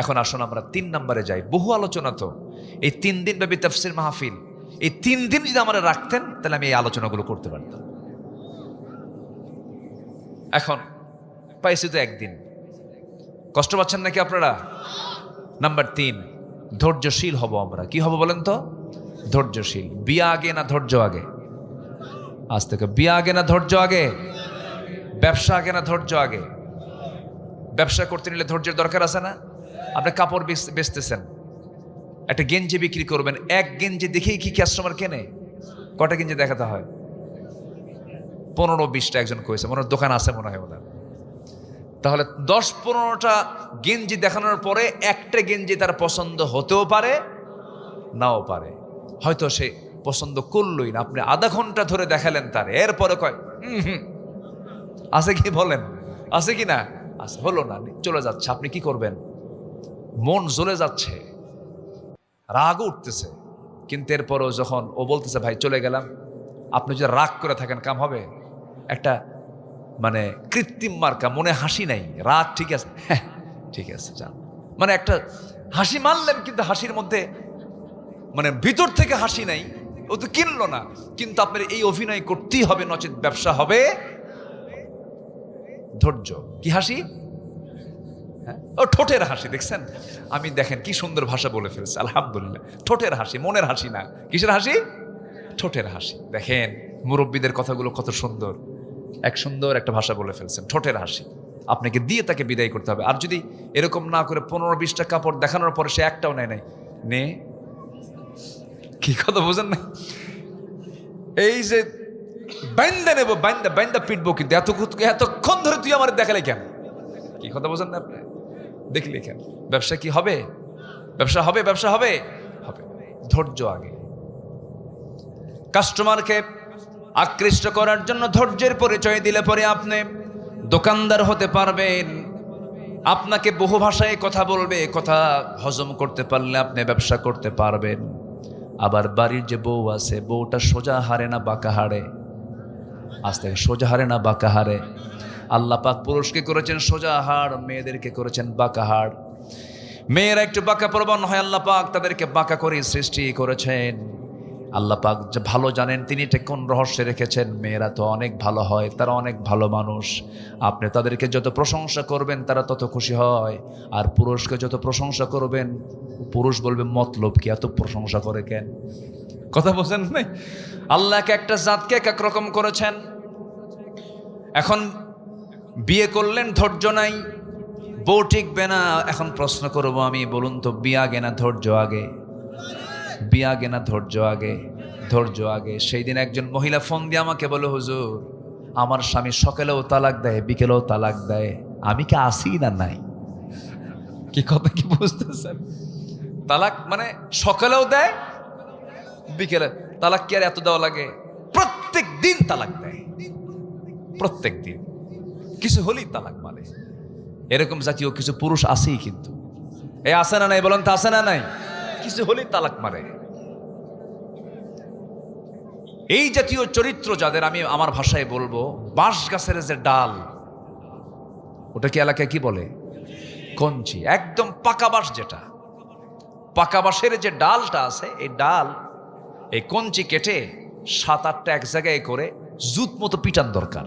এখন আসুন আমরা 3 নম্বরে যাই। বহু আলোচনা তো, এই 3 দিন ব্যাপী তাফসীর মাহফিল, এই 3 দিন যদি আমরা রাখতেন তাহলে আমি এই আলোচনাগুলো করতে পারতাম। এখন পাইছি তো একদিন, কষ্ট পাচ্ছেন নাকি আপনারা? নাম্বার 3, ধৈর্যশীল হব আমরা। কি হব বলেন তো? ধৈর্যশীল। বিয়া আগে না ধৈর্য আগে? আজ থেকে বিয়া আগে না ধৈর্য আগে? ব্যবসা আগে না ধৈর্য আগে? ব্যবসা করতে নিলে ধৈর্যের দরকার আছে না? আপনি কাপড় বেচতেছেন, একটা গেঞ্জি বিক্রি করবেন, এক গেঞ্জি দেখেই কি কাস্টমার কেনে? কটা গেঞ্জি দেখাতে হয়? 15-20টা একজন কয়েছে, মনে দোকান আছে মনে হয় ওনার। তাহলে 10-15টা গেঞ্জি দেখানোর পরে একটা গেঞ্জি তার পছন্দ হতেও পারে, নাও পারে। হয়তো সে পছন্দ করলই না, আপনি আধা ঘন্টা ধরে দেখালেন তার, এরপরে কয় আছে কি বলেন? আছে কি না? আছে, হলো না, চলে যাচ্ছে। আপনি কি করবেন? মন জ্বলে যাচ্ছে, রাগ উঠতেছে, কিন্তু এরপরও যখন ও বলতেছে ভাই চলে গেলাম, আপনি যদি রাগ করে থাকেন কাম হবে? একটা মানে কৃত্রিম মার্কা, মনে হাসি নাই, রাগ ঠিক আছে, হ্যাঁ ঠিক আছে যান, মানে একটা হাসি মারলেন কিন্তু হাসির মধ্যে মানে ভিতর থেকে হাসি নাই। ও তো কিনলো না, কিন্তু আপনার এই অভিনয় করতেই হবে, নচেত ব্যবসা হবে। ধৈর্য। কি হাসি? ও ঠোঁটের হাসি, দেখছেন? আমি দেখেন কি সুন্দর ভাষা বলে ফেলছে, আলহামদুলিল্লাহ। ঠোঁটের হাসি, মনের হাসি না। কিসের হাসি? ঠোঁটের হাসি। দেখেন মুরব্বীদের কথাগুলো কত সুন্দর, এক সুন্দর একটা ভাষা বলে ফেলছেন, ঠোঁটের হাসি। আপনাকে দিয়ে তাকে বিদায় করতে হবে। আর যদি এরকম না করে 15-20টা কাপড় দেখানোর পরে সে একটাও নেয় নাই, নে কি কথা বোঝেন না? এই যে বাইন্দা নেব, বাইন্দা পিটবো, কিন্তু এতক্ষণ ধরে তুই আমার দেখালে কেন? কি কথা বোঝেন না আপনি? দেখলে কেন? ব্যবসা কি হবে? ব্যবসা হবে, ব্যবসা হবে, হবে। ধৈর্য আগে। কাস্টমারকে আকৃষ্ট করার জন্য ধৈর্যের পরিচয় দিলে পরে আপনি দোকানদার হতে পারবেন। আপনাকে বহু ভাষায় কথা বলবে, কথা হজম করতে পারলে আপনি ব্যবসা করতে পারবেন। আবার বাড়ির যে বউ আছে, বউটা সোজা হারে না বাঁকা হারে? আজ থেকে সোজা হারে না বাঁকা হারে? আল্লাহ পাক পুরুষকে করেছেন সোজা হাড়, মেয়েদেরকে করেছেন বাঁকা হাড়। মেয়েরা একটু বাঁকা প্রবণ হয়, আল্লাহ পাক তাদেরকে বাঁকা করে সৃষ্টি করেছেন। আল্লাহ পাক যে ভালো জানেন তিনি এটা কোন রহস্যে রেখেছেন। মেয়েরা তো অনেক ভালো হয়, তারা অনেক ভালো মানুষ। আপনি তাদেরকে যত প্রশংসা করবেন তারা তত খুশি হয়। আর পুরুষকে যত প্রশংসা করবেন, পুরুষ বলবে মতলব কি, এত প্রশংসা করে কেন? কথা বোঝেন নাই? আল্লাহকে একটা জাতকে এক এক রকম করেছেন। এখন বিয়ে করলেন, ধৈর্য নাই, বউ টিকবে না। এখন প্রশ্ন করবো আমি, বলুন তো বিয়ে আগে না ধৈর্য আগে? বিয়ে আগে না ধৈর্য আগে? ধৈর্য আগে। সেই দিন একজন মহিলা ফোন দিয়ে আমাকে বলে, হুজুর আমার স্বামী সকালেও তালাক দেয়, বিকেলেও তালাক দেয়, আমি কি আসি না নাই? কি কথা কি বুঝতেছেন? তালাক মানে সকালেও দেয়, বিকেলে। তালাক কি আর এত দেওয়া লাগে? প্রত্যেক দিন তালাক দেয়, প্রত্যেক দিন। কিছু হলেই তালাক মানে। এরকম জাতীয় কিছু পুরুষ আছেই, কিন্তু এই আছে না নাই বলেন তো? আছে না নাই? কিছু হলেই তালাক মারে। এই জাতীয় চরিত্র যাদের, আমি আমার ভাষায় বলবো, বাঁশ গাছের যে ডাল, ওটা কি এলাকায় কি বলে? কঞ্চি। একদম পাকা বাঁশ, যেটা পাকা বাঁশের যে ডালটা আছে, এই ডাল, এই কঞ্চি কেটে 7-8টা এক জায়গায় করে জুত মতো পিটান দরকার।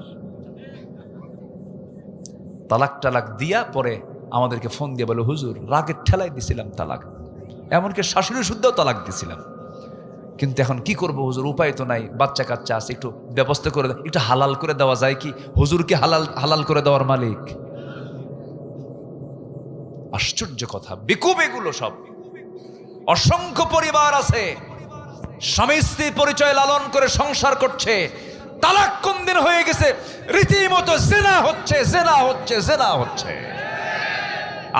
তালাক টালাক দিয়া পরে আমাদেরকে ফোন দিয়ে বলে, হুজুর রাগের ঠেলাই দিছিলাম তালাক, এমনকি শাশুড়ি শুদ্ধও তালাক দিছিলাম, কিন্তু এখন কি করবো হুজুর, উপায় তো নাই, বাচ্চা কাচ্চা আছে, একটু ব্যবস্থা করে, একটু হালাল করে দেওয়া যায় কি? হুজুর কি হালাল করে দেওয়ার মালিক? আশ্চর্য কথা। বিকুব এগুলো সব। অসংখ্য পরিবার আছে স্বামী স্ত্রী পরিচয় লালন করে সংসার করছে, তালাক কোন দিন হয়ে গেছে, রীতিমতো জেনা হচ্ছে, জেনা হচ্ছে, জেনা হচ্ছে।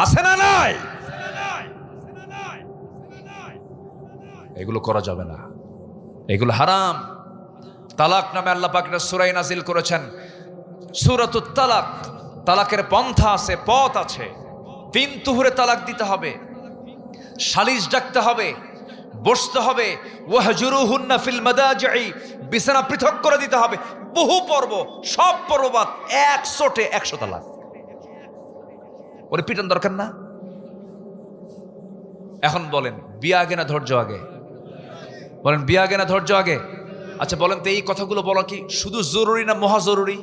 আছে না নাই? এগুলো করা যাবে না। এগুলো হারাম। তালাক নামে আল্লাহ পাক একটা সূরা নাজিল করেছেন, সূরাতুত তালাক। তালাকের পন্থা আছে, পথ আছে। 3 তুহুরে তালাক দিতে হবে, সালিশ ডাকতে হবে, বসতে হবে। ওয়াহজুরুহুন্না ফিল মাদাজি'i, বিছানা পৃথক করে দিতে হবে। বহু পর্ব, সব পর্ববাদ 100 তালাক। ওরে পিটান দরকার না। এখন বলেন বিয়ে আগে না ধৈর্য আগে? বলেন বিয়ে আগে না ধৈর্য আগে? আচ্ছা বলেন তো এই কথাগুলো বলা কি শুধু জরুরি না মহা জরুরি?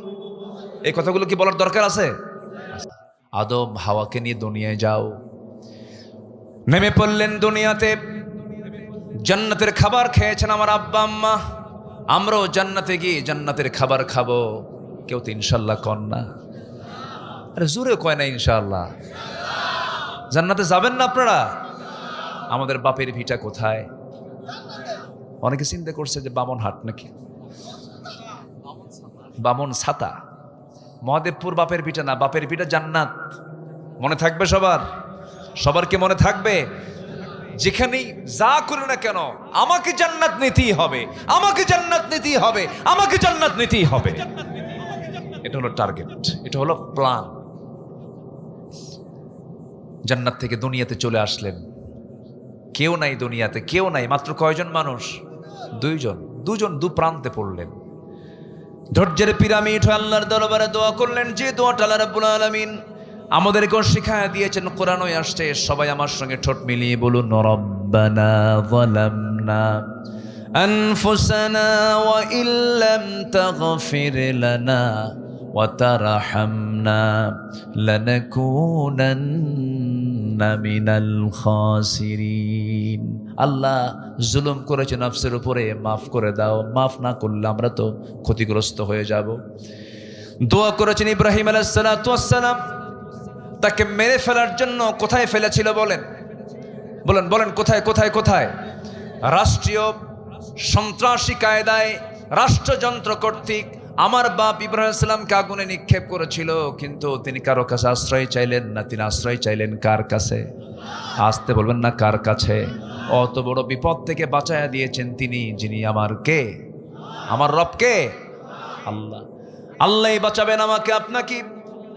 এই কথাগুলো কি বলার দরকার আছে? আদম হাওয়াকে নিয়ে দুনিয়ায় যাও, নেমে পড়লেন দুনিয়াতে। জান্নাতের খাবার খেয়েছেন আমার আব্বা আম্মা, আমরাও জান্নাতে গিয়ে জান্নাতের খাবার খাবো। কেউ তো ইনশাল্লাহ কন না? আরে জোরে কয় না ইনশাল্লাহ? জান্নাতে যাবেন না আপনারা? আমাদের বাপের ভিটা কোথায়? অনেকে চিন্তা করছে যে বামন হাট নাকি, বামন ছাতা। মহাদেবপুর বাপের ভিটা না, বাপের ভিটা জান্নাত। মনে থাকবে সবার? সবার কি মনে থাকবে? যেখানেই যা করি না কেন আমাকে জান্নাত নিতেই হবে, আমাকে জান্নাত নিতেই হবে, আমাকে জান্নাত নিতেই হবে। এটা হলো টার্গেট, এটা হলো প্ল্যান। জান্নাত থেকে দুনিয়াতে চলে আসলেন, কেউ নাই দুনিয়াতে, কেউ নাই। মাত্র কয়জন মানুষ? দুজন দু প্রান্তে পড়লেন। ধৈর্যের পিরামিড হয়ে আল্লাহর দরবারে দোয়া করলেন, যে দোয়াটা আল্লাহ রাব্বুল আলামিন আমাদেরকেও শিখায়া দিয়েছেন, কোরআনে আসছে। সবাই আমার সঙ্গে ঠোঁট মিলিয়ে বলুন, রব্বানা যালামনা আনফুসানা ওয়া ইল্লাম তাগফির লানা ওয়া তারহামনা লানাকুনান্না মিনাল খাসিরিন। আল্লাহ জুলুম করেছে নফসের উপরে, মাফ করে দাও। মাফ না করলে আমরা তো ক্ষতিগ্রস্ত হয়ে যাব। দোয়া করেছেন ইব্রাহিম আলাইহিস সালাতু ওয়াস সালাম, তাকে মেরে ফেলার জন্য কোথায় ফেলেছিল বলেন? বলেন বলেন কোথায় কোথায় কোথায়? রাষ্ট্রীয় সন্ত্রাসী কায়দায়, রাষ্ট্রযন্ত্র কর্তৃক আমার বাপ ইব্রাহিম আলাইহিস সালামকে আগুনে নিক্ষেপ করেছিল। কিন্তু তিনি কারো কাছে আশ্রয় চাইলেন না, তিনি আশ্রয় চাইলেন কার কাছে? আসতে বলবেন না, কার কাছে? অত বড় বিপদ থেকে বাঁচায়া দিয়েছেন তিনি, যিনি আমার কে? আমার রব কে? আল্লাহ। আল্লাহই বাঁচাবেন আমাকে আপনাকে,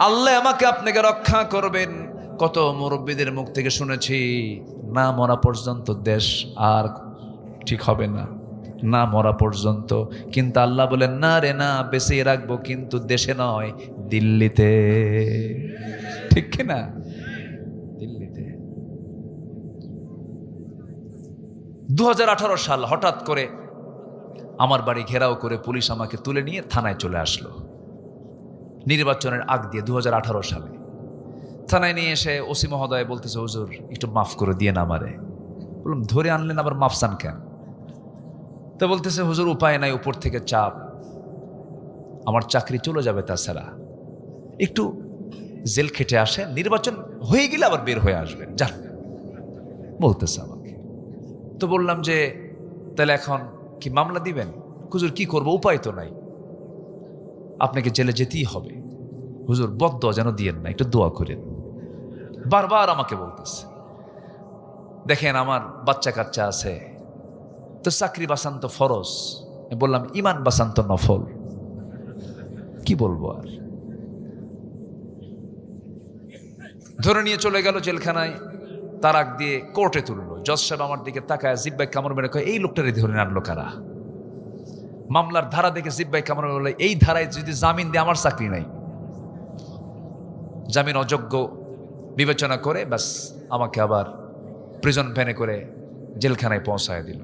আল্লাহ আমাকে আপনাকে রক্ষা করবেন। কত মুরব্বীদের মুখ থেকে শুনেছি, না মরা পর্যন্ত দেশ আর ঠিক হবে না, না মরা পর্যন্ত। কিন্তু আল্লাহ বলেন, না রে না, বেঁচে রাখবো, কিন্তু দেশে নয়, দিল্লিতে। ঠিক কিনা? দিল্লিতে। 2018 সাল হঠাৎ করে আমার বাড়ি ঘেরাও করে পুলিশ আমাকে তুলে নিয়ে থানায় চলে আসলো। নির্বাচনের আগ দিয়ে 2018 সালে থানায় নিয়ে এসে ওসি মহোদয় বলতেছে, হুজুর একটু মাফ করে দিয়ে না আমারে। বললাম, ধরে আনলেন আবার মাফ চান কেন? তো বলতেছে, হুজুর উপায় নাই, উপর থেকে চাপ, আমার চাকরি চলে যাবে, তাছাড়া একটু জেল খেটে আসে, নির্বাচন হয়ে গেলে আবার বের হয়ে আসবেন, যান বলতেছে আমাকে। তো বললাম যে তাহলে এখন কি মামলা দিবেন? হুজুর কি করবো, উপায় তো নাই, আপনাকে জেলে যেতেই হবে। হুজুর বদদোয়া যেন দিয়েন না, একটু দোয়া করেন। বারবার আমাকে বলতেছে। দেখেন আমার বাচ্চা কাচ্চা আছে, তো চাকরি বাঁচান তো ফরজ। বললাম, ইমান বাঁচান তো নফল। কি বলবো আর? ধরে নিয়ে চলে গেল জেলখানায়, তারাক দিয়ে কোর্টে তুললো। জজ সাহেব আমার দিকে তাকায় জিব্বায় কামড় মেরে কয়, এই লোকটারে ধরে আনলো কারা? মামলার ধারা দেখে জিব্বায় কামড় মেরে বলে, এই ধারায় যদি জামিন দিয়ে আমার চাকরি নাই। জামিন অযোগ্য বিবেচনা করে ব্যাস আমাকে আবার প্রিজন ভ্যানে করে জেলখানায় পৌঁছায় দিল।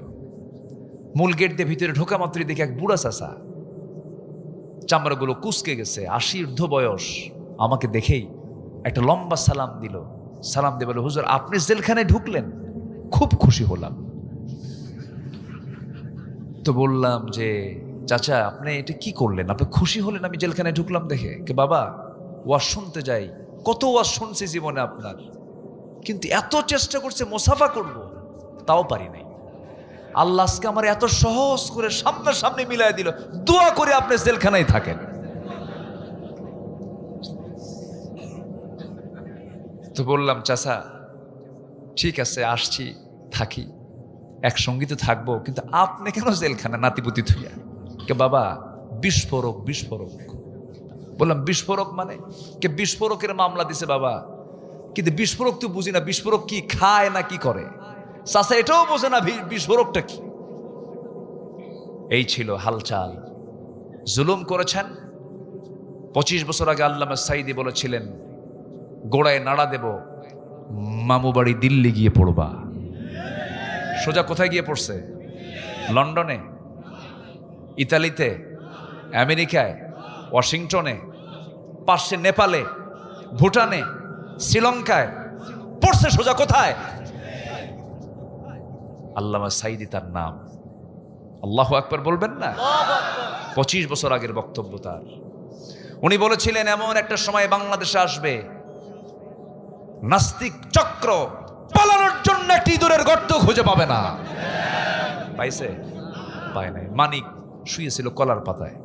মূল গেট দিয়ে ভিতরে ঢোকা মাত্রই দেখে এক বুড়া চাচা, চামড়াগুলো কুচকে গেছে, 80 ঊর্ধ্ব বয়স, আমাকে দেখেই একটা লম্বা সালাম দিল। সালাম দিয়ে বলে, হুজুর আপনি জেলখানায় ঢুকলেন, খুব খুশি হলাম। তো বললাম যে চাচা আপনি এটা কি করলেন, আপনি খুশি হলেন আমি জেলখানায় ঢুকলাম দেখে? কে বাবা, ওয়াজ শুনতে যাই, কত ওয়াজ শুনছি জীবনে আপনার, কিন্তু এত চেষ্টা করছে মোসাফা করব, তাও পারি নাই। আল্লাহ আজকে আমার এত সহজ করে সামনাসামনি মিলাই দিল, দোয়া করে আপনি জেলখানায় থাকেন। তো বললাম, চাচা ঠিক আছে আসছি, থাকি, একসঙ্গে তো থাকবো, কিন্তু আপনি কেন জেলখানা নাতিপুতি থুইয়া? কে বাবা বিস্ফোরক, বিস্ফোরক। বললাম বিস্ফোরক মানে? কে বিস্ফোরকের মামলা দিছে বাবা, কিন্তু বিস্ফোরক তো বুঝি না, বিস্ফোরক কি খায় না কি করে? চাচা এটাও বোঝে না বিস্ফোরকটা কি। এই ছিল হালচাল। জুলুম করেছেন। 25 বছর আগে আল্লামা সাঈদী বলেছিলেন, গোড়ায় নাড়া দেব, মামু বাড়ি দিল্লি গিয়ে পড়বা। সোজা কোথায় গিয়ে পড়ছে? লন্ডনে, ইতালিতে, আমেরিকায়, ওয়াশিংটনে, পাশে নেপালে, ভুটানে, শ্রীলঙ্কায় পড়ছে। সোজা কোথায়? আল্লামা সাঈদী তার নাম। আল্লাহু আকবার বলবেন না? 25 বছর আগের বক্তব্য তার। উনি বলেছিলেন এমন একটা সময় বাংলাদেশে আসবে, নাস্তিক চক্র পালানোর জন্য একটি ইঁদুরের গর্ত খুঁজে পাবে না। পাইছে? পায় নাই। মানিক শুয়েছিল কলার পাতায়।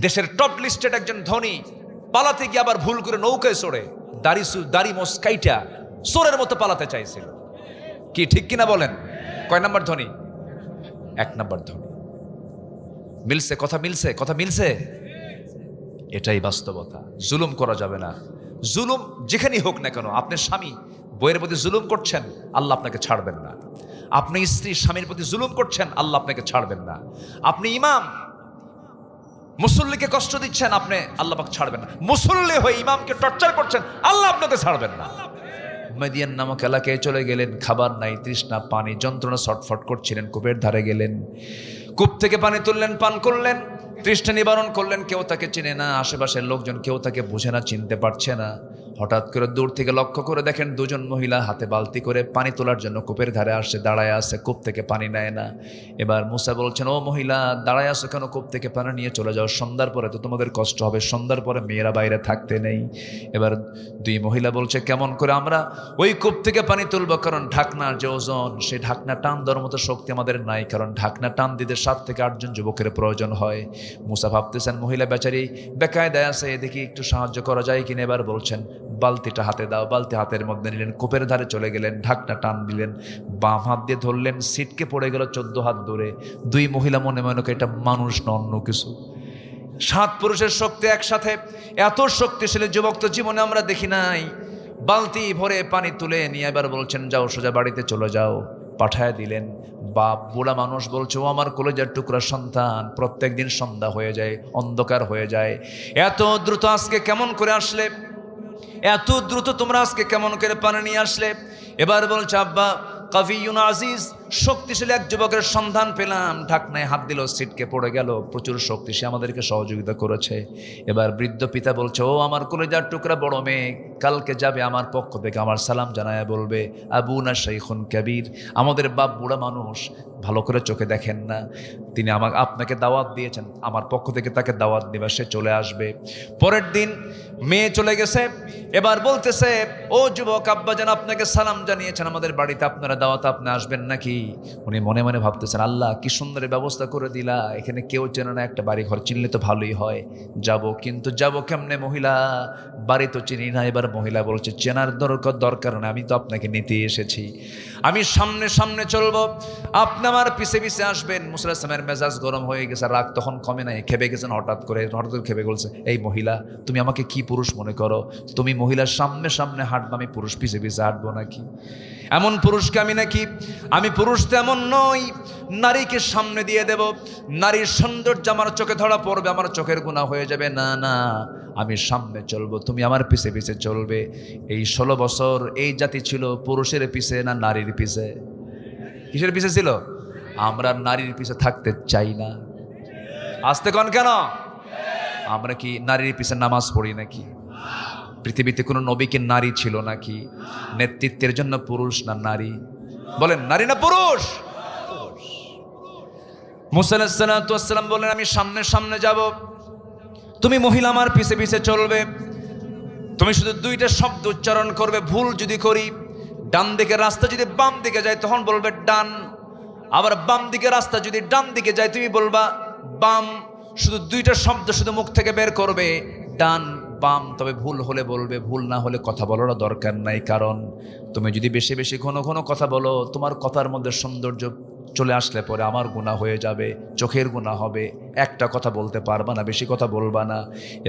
দেশের টপ লিস্টেড একজন ধনী পালাতে গিয়ে আবার ভুল করে নৌকায় চড়ে দাড়ি মোস কাইটা চোরের মতো পালাতে চাইছিল। কি ঠিক কিনা বলেন? কয় নাম্বার ধনী? 1 নাম্বার ধনী। মিলছে কথা? মিলছে কথা? মিলছে? এটাই বাস্তবতা। জুলুম করা যাবে না। জুলুম যেখানেই হোক না কেন, আপনি স্বামী বইয়ের প্রতি জুলুম করছেন, আল্লাহ আপনাকে ছাড়বেন না। আপনি স্ত্রী স্বামীর প্রতি জুলুম করছেন, আল্লাহ আপনাকে ছাড়বেন না। আপনি ইমাম মুসল্লিকে কষ্ট দিচ্ছেন, আপনি আল্লাহ পাক ছাড়বেন না। মুসল্লি হয়ে ইমামকে টর্চার করছেন, আল্লাহ আপনাকে ছাড়বেন না। মেদিয়ান নামক এলাকায় চলে গেলেন, খাবার নাই, তৃষ্ণা, পানি, যন্ত্রণা, ছটফট করছিলেন। কূপের ধারে গেলেন, কূপ থেকে পানি তুললেন, পান করলেন, তৃষ্ণা নিবারণ করলেন। কেউ তাকে চেনে না, আশেপাশের লোকজন কেউ তাকে বোঝে না, চিনতে পারছে না। হঠাৎ করে দূর থেকে লক্ষ্য করে দেখেন 2 জন মহিলা হাতে বালতি করে পানি তোলার জন্য কূপের ধারে আসছে, দাঁড়ায় আছে, কূপ থেকে পানি নেয় না। এবার মুসা বলছেন, ও মহিলা দাঁড়ায় আসো কেন? কূপ থেকে পানি নিয়ে চলে যাও, সন্ধ্যার পরে তো তোমাদের কষ্ট হবে, সন্ধ্যার পরে মেয়েরা বাইরে থাকতে নেই। এবার 2 মহিলা বলছে, কেমন করে আমরা ওই কূপ থেকে পানি তুলবো? কারণ ঢাকনার যে ওজন, সেই ঢাকনা টান দেওয়ার মতো শক্তি আমাদের নাই, কারণ ঢাকনা টান দিতে 7 থেকে 8 জন যুবকের প্রয়োজন হয়। মুসা ভাবতেছেন মহিলা বেচারি বেকায়দায় আছে, দেখি একটু সাহায্য করা যায় কিনা। এবার বলছেন, বালতিটা হাতে দাও। বালতি হাতের মধ্যে নিলেন, কূপের ধারে চলে গেলেন, ঢাকনা টান দিলেন, বাম হাত দিয়ে ধরলেন, সিটকে পড়ে গেল 14 হাত দূরে। 2 মহিলা মনে মনে এটা মানুষ না অন্য কিছু। 7 পুরুষের শক্তি একসাথে, এত শক্তিশালী যুবক তো জীবনে আমরা দেখি নাই। বালতি ভরে পানি তুলে নিয়ে এবার বলছেন, যাও সোজা বাড়িতে চলে যাও। পাঠায় দিলেন। বাপ বুড়া মানুষ বলছে, ও আমার কলেজের টুকরা সন্তান, প্রত্যেক দিন সন্ধ্যা হয়ে যায়, অন্ধকার হয়ে যায়, এত দ্রুত আজকে কেমন করে আসলে? এত দ্রুত তোমরা আজকে কেমন করে পানি নিয়ে আসলে? এবার বলছে, আব্বা কাভিউন আজিজ, শক্তিশালী এক যুবকের সন্ধান পেলাম, ঢাকনায় হাত দিল, সিটকে পড়ে গেল, প্রচুর শক্তি, সে আমাদেরকে সহযোগিতা করেছে। এবার বৃদ্ধ পিতা বলছে, ও আমার কলেজার টুকরা বড় মেয়ে, কালকে যাবে আমার পক্ষ থেকে আমার সালাম জানায় বলবে, আবুনা শাইখুন কাবীর, আমাদের বাপ বুড়া মানুষ, ভালো করে চোখে দেখেন না, তিনি আপনাকে দাওয়াত দিয়েছেন, আমার পক্ষ থেকে তাকে দাওয়াত দিবা, সে চলে আসবে। পরের দিন মেয়ে চলে গেছে। এবার বলতেছে, ও যুবক, আব্বা যেন আপনাকে সালাম জানিয়েছেন, আমাদের বাড়িতে আপনারা দাওয়াত, আপনি আসবেন নাকি? উনি মনে মনে ভাবতেছেন, আল্লাহ কি সুন্দর ব্যবস্থা করে দিলা, এখানে কেউ চেনে না, একটা বাড়ি ঘর চিনলে তো ভালোই হয়, যাব, কিন্তু যাব কেমনে? মহিলা বাড়ি তো চিনি না। এবার মহিলা বলছে, চেনার দরকার না, আমি তো আপনাকে নিতে এসেছি, আমি সামনে সামনে চলবো, আপনি আমার পিছে পিছে আসবেন। মুসা আলাইহিস সালামের মেজাজ গরম হয়ে গেছে, রাগ তখন কমে নাই, খেপে গেছেন। হঠাৎ করে খেপে বলছে, এই মহিলা, তুমি আমাকে কি পুরুষ মনে করো? তুমি মহিলার সামনে সামনে হাঁটবো, আমি পুরুষ পিছে পিছে হাঁটবো নাকি? এমন পুরুষকে আমি নাকি? আমি পুরুষ তেমন নই, নারীকে সামনে দিয়ে দেব, নারীর সৌন্দর্য আমার চোখে ধরা পড়বে, আমার চোখের গুনাহ হয়ে যাবে, না না, আমি সামনে চলবো, তুমি আমার পিছে পিছে চলবে। এই 16 বছর এই জাতি ছিল পুরুষের পিছে না নারীর পিছে? কিসের পিছে ছিল? আমরা নারীর পিছে থাকতে চাই না। আসতে কন কেন? আমরা কি নারীর পিছে নামাজ পড়ি নাকি? পৃথিবীতে কোনো নবীকে নারী ছিল নাকি? নেতৃত্বের জন্য পুরুষ না নারী? বলেন, নারী না পুরুষ? মুসা আলাইহিস সালাম বলেন, আমি সামনে সামনে যাব, তুমি মহিলা আমার পিছে পিছে চলবে, তুমি শুধু 2টা শব্দ উচ্চারণ করবে, ভুল যদি করি, ডান দিকে রাস্তা যদি বাম দিকে যায় তখন বলবে ডান, আবার বাম দিকে রাস্তা যদি ডান দিকে যায় তুমি বলবা বাম। শুধু 2টা শব্দ শুধু মুখ থেকে বের করবে, ডান বাম, তবে ভুল হলে বলবে, ভুল না হলে কথা বলারও দরকার নাই। কারণ তুমি যদি বেশি বেশি ঘন ঘন কথা বলো, তোমার কথার মধ্যে সৌন্দর্য চলে আসলে পরে আমার গুনাহ হয়ে যাবে, চোখের গুনাহ হবে। একটা কথা বলতে পারবা না, বেশি কথা বলবা না।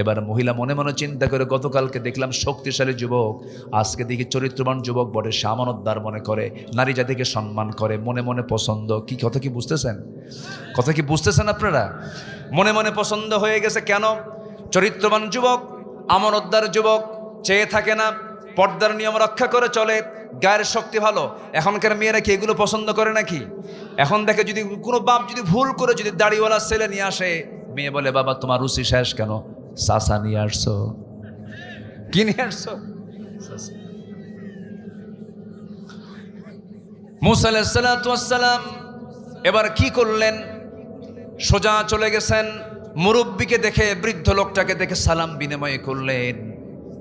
এবার মহিলা মনে মনে চিন্তা করে, গতকালকে দেখলাম শক্তিশালী যুবক, আজকে দেখি চরিত্রবান যুবক বটে, সে আমানতদার মনে করে, নারী জাতিকে সম্মান করে, মনে মনে পছন্দ। কি কথা কি বুঝতেছেন? কথা কি বুঝতেছেন আপনারা? মনে মনে পছন্দ হয়ে গেছে। কেন? চরিত্রবান যুবক, আমানতদার যুবক, চেয়ে থাকে না, পর্দার নিয়ম রক্ষা করে চলে, গায়ের শক্তি ভালো। এখনকার মেয়েরা কি এগুলো পছন্দ করে নাকি? এখন দেখে যদি কোনো বাপ যদি ভুল করে যদি দাড়িওয়ালা ছেলে নিয়ে আসে, মেয়ে বলে, বাবা তোমার রুচি শেষ কেন? চাচা নিয়ে আসছো। কি নিয়ে আসছো? মুসা আলাইহিস সালাতু ওয়াস সালাম এবার কি করলেন? সোজা চলে গেছেন, মুরব্বীকে দেখে, বৃদ্ধ লোকটাকে দেখে সালাম বিনিময় করলেন,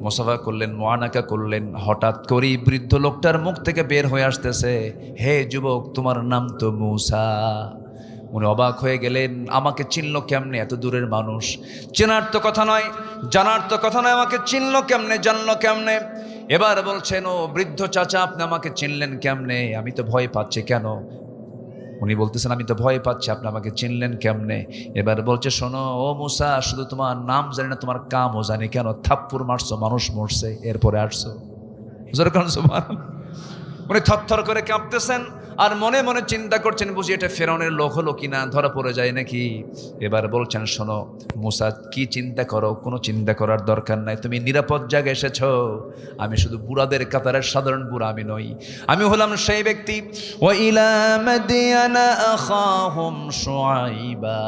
মুসাফা করলেন, মুআনাকা করলেন। হঠাৎ করেই বৃদ্ধ লোকটার মুখ থেকে বের হয়ে আসতেছে, হে যুবক, তোমার নাম তো মূসা। উনি অবাক হয়ে গেলেন, আমাকে চিনল কেমনে? এত দূরের মানুষ, চেনার তো কথা নয়, জানার তো কথা নয়, আমাকে চিনল কেমনে, জানলো কেমনে? এবার বলছেন, ও বৃদ্ধ চাচা, আপনি আমাকে চিনলেন কেমনে? আমি তো ভয় পাচ্ছি। কেন? উনি বলতেছেন, আমি তো ভয় পাচ্ছি, আপনি আমাকে চিনলেন কেমনে? এবার বলছে, শোনো ও মূসা, শুধু তোমার নাম জানি না, তোমার কামও জানি। কেন? থাপ্পড় মারছো, মানুষ মরছে, এরপরে আসছো। উনি থরথর করে কাঁপতেছেন আর মনে মনে চিন্তা করছেন, বুঝি এটা ফেরাউনের লোক হলো কিনা, ধরা পড়ে যায় নাকি। এবার বলছেন, শোনো মূসা, কি চিন্তা করো? কোনো চিন্তা করার দরকার নাই, তুমি নিরাপদ জায়গায় এসেছো। আমি শুধু বুড়াদের কাতারের সাধারণ বুড়া আমি নই, আমি হলাম সেই ব্যক্তি। ওয়া ইলা মাদিয়ানা আখাহুম শুআইবা,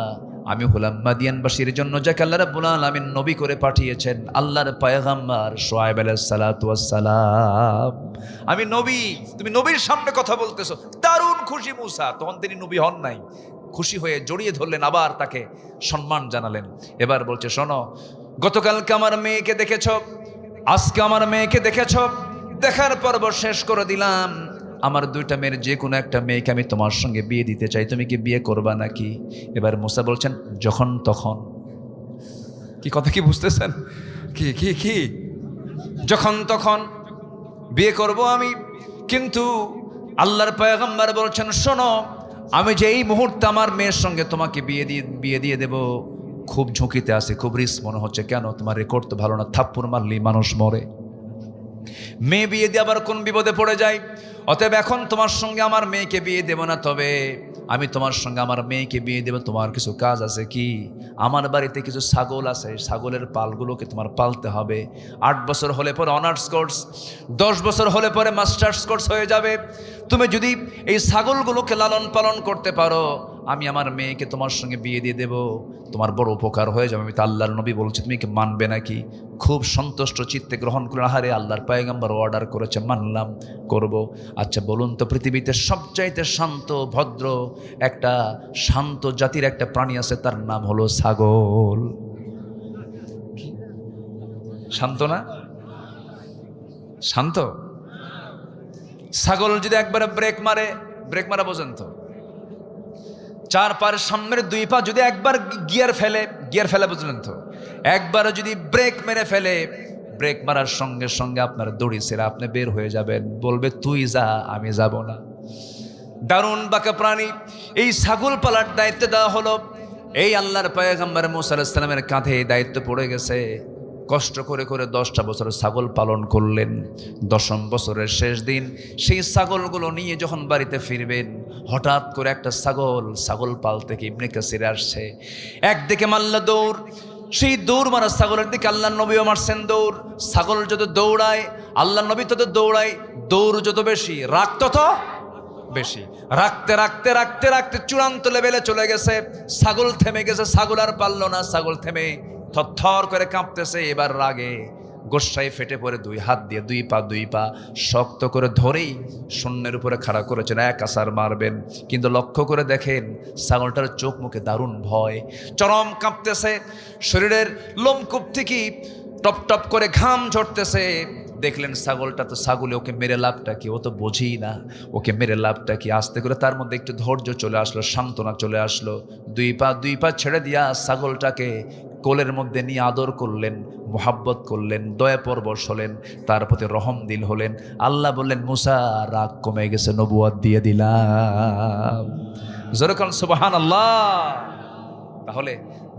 আমি হলাম মাদিয়ানবাসীর জন্য যাকে আল্লাহ রাব্বুল আলামিন নবী করে পাঠিয়েছেন, আল্লাহর পয়গম্বর শুআয়ব আলাইহিস সালাতু ওয়াস সালাম। আমি নবী, তুমি নবীর সামনে কথা বলতেছো। দারুণ খুশি মূসা। তখন তিনি নবী হন নাই, খুশি হয়ে জড়িয়ে ধরলেন, আবার তাকে সম্মান জানালেন। এবার বলছে, শোনো, গতকালকে আমার মেয়েকে দেখেছো, আজকে আমার মেয়েকে দেখেছো, দেখার পর্ব শেষ করে দিলাম। আমার দুইটা মেয়ের যে কোনো একটা মেয়েকে আমি তোমার সঙ্গে বিয়ে দিতে চাই, তুমি কি বিয়ে করবা নাকি? এবার মূসা বলছেন, যখন তখন। কি কথা কি বুঝতেছেন? কি কি কি যখন তখন বিয়ে করব আমি। কিন্তু আল্লাহর পয়গম্বর বলছেন, শোনো, আমি যে এই মুহূর্তে আমার মেয়ের সঙ্গে তোমাকে বিয়ে দিয়ে দেব, খুব ঝুঁকিতে আছে, খুব রিস্ক মনে হচ্ছে। কেন? তোমার রেকর্ড তো ভালো না, থাপ্পড় মারলেই মানুষ মরে। মেয়ে বিয়ে দিয়ে আবার কোন বিপদে পড়ে যায়। অতএব এখন তোমার সঙ্গে আমার মেয়েকে বিয়ে দেব না, তবে আমি তোমার সঙ্গে আমার মেয়েকে বিয়ে দেব। তোমার কিছু কাজ আছে। কি? আমার বাড়িতে কিছু ছাগল আছে, ছাগলের পালগুলোকে তোমার পালতে হবে। 8 বছর হলে পরে অনার্স কোর্স, 10 বছর হলে পরে মাস্টার্স কোর্স হয়ে যাবে। তুমি যদি এই ছাগলগুলোকে লালন পালন করতে পারো, আমি আমার মেয়েকে তোমার সঙ্গে বিয়ে দিয়ে দেব, তোমার বড় উপকার হয়ে যাবে। আমি তো আল্লাহর নবী বলছি, তুমি কি মানবে নাকি? খুব সন্তুষ্ট চিত্তে গ্রহণ করলেন। আহারে, আল্লাহর পয়গম্বর অর্ডার করেছে, মানলাম, করব। আচ্ছা বলুন তো, পৃথিবীতে সবচাইতে শান্ত ভদ্র একটা শান্ত জাতির একটা প্রাণী আছে, তার নাম হলো ছাগল। শান্ত না? শান্ত। ছাগল যদি একবারে ব্রেক মারা বোঝেন তো, 4 পায়ের সামনের 2 পা যদি একবার গিয়ার ফেলে বুঝলেন তো, একবার যদি ব্রেক মেরে ফেলে, ব্রেক মারার সঙ্গে সঙ্গে আপনার দড়ি ছেড়ে আপনি বের হয়ে যাবেন, বলবে তুই যা, আমি যাব না। দারুণ বাঁকা প্রাণী। এই ছাগল পালার দায়িত্ব দেওয়া হলো এই আল্লাহর পয়গম্বর মূসা আলাইহিস সালামের কাঁধে। এই দায়িত্ব পড়ে গেছে। কষ্ট করে করে 10টা বছর ছাগল পালন করলেন। 10ম বছরের শেষ দিন সেই ছাগলগুলো নিয়ে যখন বাড়িতে ফিরবেন, হঠাৎ করে একটা ছাগল পাল থেকে ইবনে কাসির আসছে। একদিকে মাল্লা দৌড়, সেই দৌড় মারা ছাগলের দিকে আল্লাহর নবীও মারছেন দৌড়। ছাগল যত দৌড়ায়, আল্লাহর নবী তত দৌড়ায়। দৌড় যত বেশি, রাগ তত বেশি। রাখতে রাখতে রাখতে রাখতে চূড়ান্ত লেভেলে চলে গেছে। ছাগল থেমে গেছে, ছাগল আর পারল না। ছাগল থেমে থরথর করে কাঁপতেছে। এবার রাগে গোস্বায় ফেটে পড়ে 2 হাত দিয়ে 2 পা শক্ত করে ধরেই শূন্যের উপরে খাড়া করেছেন, এক আছাড় মারবেন। কিন্তু লক্ষ্য করে দেখেন, ছাগলটার চোখ মুখে দারুণ ভয়, চরম কাঁপতেছে। শরীরের লোমকূপ থেকে টপ টপ করে ঘাম ঝরতেছে। দেখলেন ছাগলটা তো ছাগলে, ওকে মেরে লাভটা কি, ও তো বোঝেই না ওকে মেরে লাভটা কি। আস্তে করে তার মধ্যে একটু ধৈর্য চলে আসলো, সান্ত্বনা চলে আসলো। দুই পা ছেড়ে দিয়া ছাগলটাকে কোলের মধ্যে নিয়ে আদর করলেন, মোহাব্বত করলেন, দয়া পরবশ হলেন, তার প্রতি রহম দিল হলেন। আল্লাহ বললেন, মুসা রাগ কমে গেছে, নবুয়ত দিয়ে দিলাম। যেরকম সুবহানাল্লাহ। তাহলে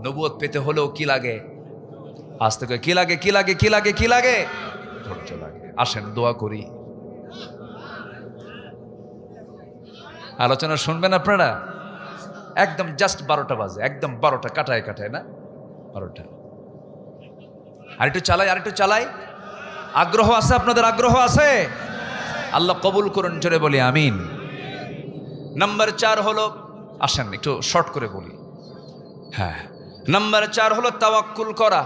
নবুয়ত পেতে হলেও কি লাগে? আস্তে করে কি লাগে, কি লাগে, কি লাগে, কি লাগে? ধৈর্য লাগে। আসেন দোয়া করি। আলোচনা শুনবেন আপনারা? একদম জাস্ট 12টা বাজে, একদম 12টা কাটায় কাটায়, না 12টা। আরেকটু চালাই। আগ্রহ আছে আপনাদের? আগ্রহ আছে? আল্লাহ কবুল করুন, জোরে বলি আমিন। নাম্বার 4 হলো, আসেন একটু শর্ট করে বলি। হ্যাঁ, নাম্বার 4 হলো তাওয়াক্কুল করা,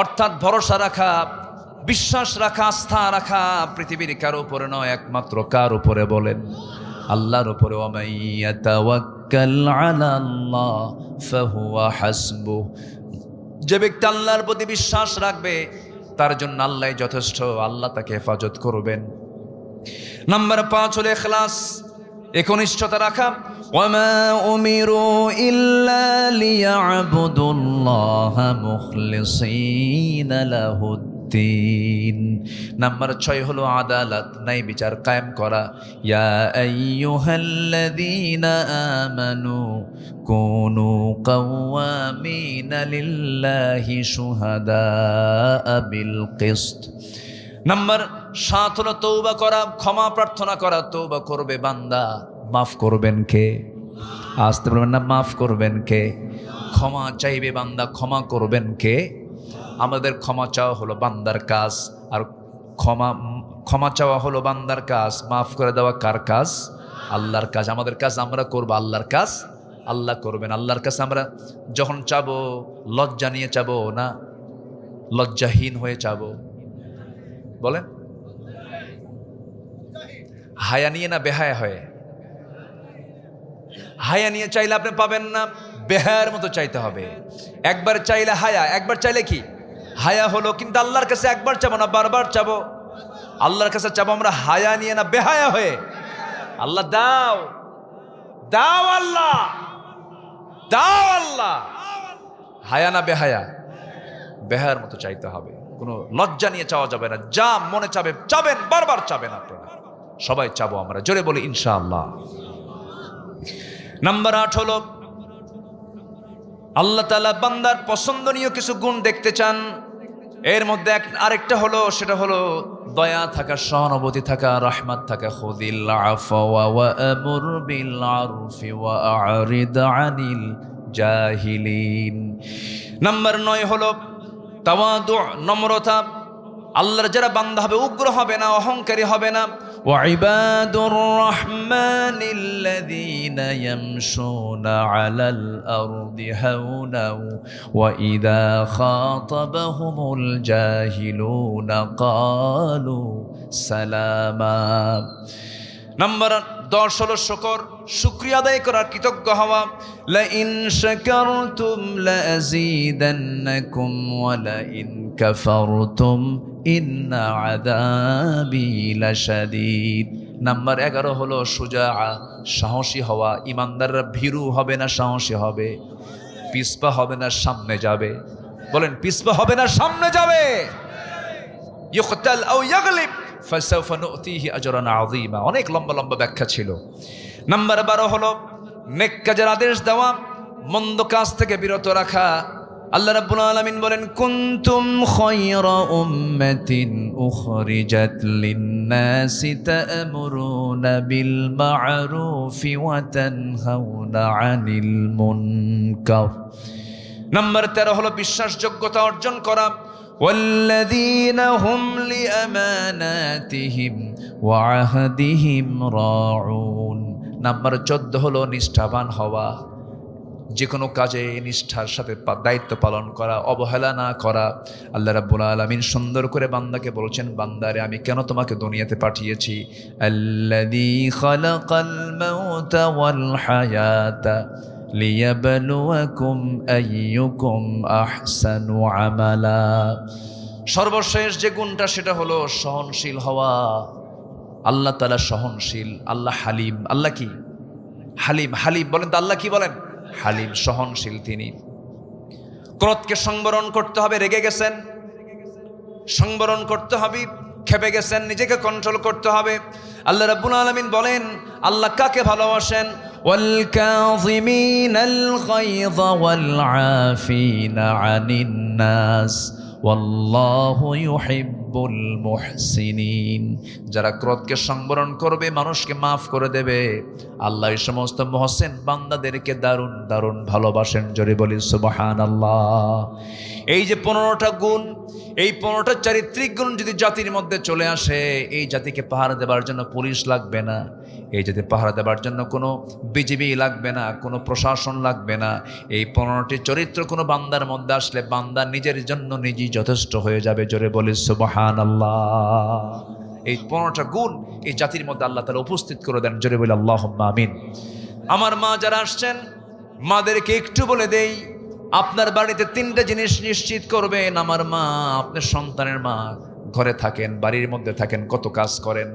অর্থাৎ ভরসা রাখা, বিশ্বাস রাখা, আস্থা রাখা পৃথিবীর কারো উপরে নয়, একমাত্র কার উপরে বলেন? আল্লাহর উপরে। ওয়ামান ইয়াতাওয়াক্কাল আলাল্লাহ ফাহুয়া হাসবুহ। যে ব্যক্তি আল্লাহর প্রতি বিশ্বাস রাখবে তার জন্য আল্লাহ যথেষ্ট, আল্লাহ তাকে হেফাজত করবেন। নাম্বার 5 হলো ইখলাস, একনিষ্ঠতা রাখা। ওয়ামা উমিরু ইল্লা লিয়াবুদুল্লাহা মুখলিসিনা লাহুদ্দিন। নাম্বার 6 হলো আদালত, ন্যায় বিচার কায়েম করা। ইয়া আইয়ুহাল্লাযীনা আমানু কুনু কাওয়ামিনা লিল্লাহি শুহাদাআ বিল কিসত। নাম্বার 7 হলো তওবা করা, ক্ষমা প্রার্থনা করা। তওবা করবে বান্দা, মাফ করবেন কে? আসতে বলবেন না, মাফ করবেন কে? ক্ষমা চাইবে বান্দা, ক্ষমা করবেন কে? আমাদের ক্ষমা চাওয়া হলো বান্দার কাজ, আর ক্ষমা চাওয়া হলো বান্দার কাজ, মাফ করে দেওয়া কার কাজ? আল্লাহর কাজ। আমাদের কাজ আমরা করব, আল্লাহর কাজ আল্লাহ করবেন। আল্লাহর কাছে আমরা যখন চাবো, লজ্জা নিয়ে চাবো না লজ্জাহীন হয়ে চাবো? বলেন, হায়া নিয়ে না বেহায়া হয়ে? হায়া নিয়ে চাইলে আপনি পাবেন না, বেহায়ার মতো চাইতে হবে। একবার চাইলে হায়া, একবার চাইলে কি হায়া হলো, কিন্তু আল্লাহর কাছে একবার চাবো না, বারবার চাবো। আল্লাহর কাছে চাবো আমরা হায়া নিয়ে না বেহায়া হয়ে। আল্লাহ দাও, দাও আল্লাহ, দাও আল্লাহ। হায়া না বেহায়া? বেহায়ার মতো চাইতে হবে, কোনো লজ্জা নিয়ে চাওয়া যাবে না। যা মনে চাবে চাবেন, বারবার চাবেন আপনারা। সবাই চাবো আমরা, জোরে বলি ইনশাআল্লাহ। নাম্বার 8 হলো আল্লাহ তাআলা বান্দার পছন্দনীয় কিছু গুণ দেখতে চান। এর মধ্যে আরেকটা হলো, সেটা হলো দয়া থাকা, সহানুভূতি থাকা, রহমত থাকা। খুযিল আফওয়া ওয়া আমুর বিল আরফি ওয়া আ'রিদ আনিল জাহিলিন। নাম্বার 9 হলো তাওয়াদু, নম্রতা। আল্লাহর যারা বান্দা হবে উগ্র হবে না, অহংকারী হবে না। ওয়া ইবাদুর রাহমানিল্লাযীনা ইয়ামশুনা আলাল আরদি হাওনা ওয়া ইযা খাতাবাহুমুল জাহিলুনা ক্বালু সালামা। নাম্বার 10 হলো শুকর, শুকরিয়া আদায় করা, কৃতজ্ঞ হওয়া। লা ইন শাকারতুম লা আযীদান্নাকুম ওয়া লা ইন কাফারতুম ইন্না আযাবি লাশাদীদ। নাম্বার 11 হলো শুজাআ, সাহসী হওয়া। ইমানদাররা ভীরু হবে না, সাহসী হবে। পিছপা হবে না, সামনে যাবে। বলেন, পিছপা হবে না, সামনে যাবে। ইউকতাল আও ইয়াগলিব ফাসাউফা নুতিহি আজরান আযীমা। অনেক লম্বা লম্বা ব্যাখ্যা ছিল। নাম্বার 12 হলো নেক কাজের আদেশ দেওয়া, মন্দ কাজ থেকে বিরত রাখা। আল্লাহ রাব্বুল আলামিন বলেন, কুনতুম খায়রা উম্মাতিন উখরিজাত লিন-নাসি তা'মুরুনা বিল মা'রুফি ওয়া তানহাউনা আনিল মুনকার। নাম্বার 13 হলো বিশ্বাসযোগ্যতা অর্জন করা। والذين هم لأماناتهم وعهدهم راعون। নাম্বার 14 হলো নিষ্ঠাবান হওয়া, যে কোনো কাজে নিষ্ঠার সাথে দায়িত্ব পালন করা, অবহেলা না করা। আল্লাহ রাব্বুল আলামিন সুন্দর করে বান্দাকে বলছেন, বান্দারে আমি কেন তোমাকে দুনিয়াতে পাঠিয়েছি? আল্লাযী খালাকাল মাউতা ওয়াল হায়াতা লিয়াবলুয়াকুম আইয়ুকুম আহসানু আমালা। সর্বশেষ যে গুণটা সেটা হলো সহনশীল হওয়া। আল্লাহ তাআলা সহনশীল, আল্লাহ হালিম। আল্লাহ কি? হালিম। হালিম বলেন তো আল্লাহ কি বলেন? হালিম, সহনশীল তিনি। ক্রোধকে সংবরণ করতে হবে। রেগে গেছেন, সংবরণ করতে হবে। খেপে গেছেন, নিজেকে কন্ট্রোল করতে হবে। আল্লাহ রাব্বুল আলামিন বলেন, আল্লাহ কাকে ভালোবাসেন? ওয়াল কাযিমিনাল গায়যা ওয়াল আফিনা আনিন নাস ওয়াল্লাহু ইউহিব্বুল মুহসিনিন। যারা ক্রোধকে সংবরণ করবে, মানুষকে মাফ করে দেবে, আল্লাহ এই সমস্ত মুহসিন বান্দাদেরকে দারুণ দারুণ ভালোবাসেন। জোরে বলি সুবহানাল্লাহ। এই যে 15টা গুণ, এই 15টা চারিত্রিক গুণ যদি জাতির মধ্যে চলে আসে, এই জাতিকে পাহারা দেবার জন্য পুলিশ লাগবে না, এই জাতি পাহারা দেবার জন্য কোনো বিজিবি লাগবে না, কোনো প্রশাসন লাগবে না। এই 15টি চরিত্র কোনো বান্দার মধ্যে আসলে বান্দা নিজের জন্য নিজেই যথেষ্ট হয়ে যাবে। জোরে বলি সুবহানাল্লাহ। এই 15টা গুণ এই জাতির মধ্যে আল্লাহ তাআলা উপস্থিত করে দেন। জোরে বলি আল্লাহুম্মা আমিন। আমার মা যারা আসছেন, মাদেরকে একটু বলে দেই, আপনার বাড়িতে 3টা জিনিস নিশ্চিত করবেন। আমার মা, আপনার সন্তানের মা, ঘরে থাকেন, বাড়ির মধ্যে থাকেন, কত কাজ করেন,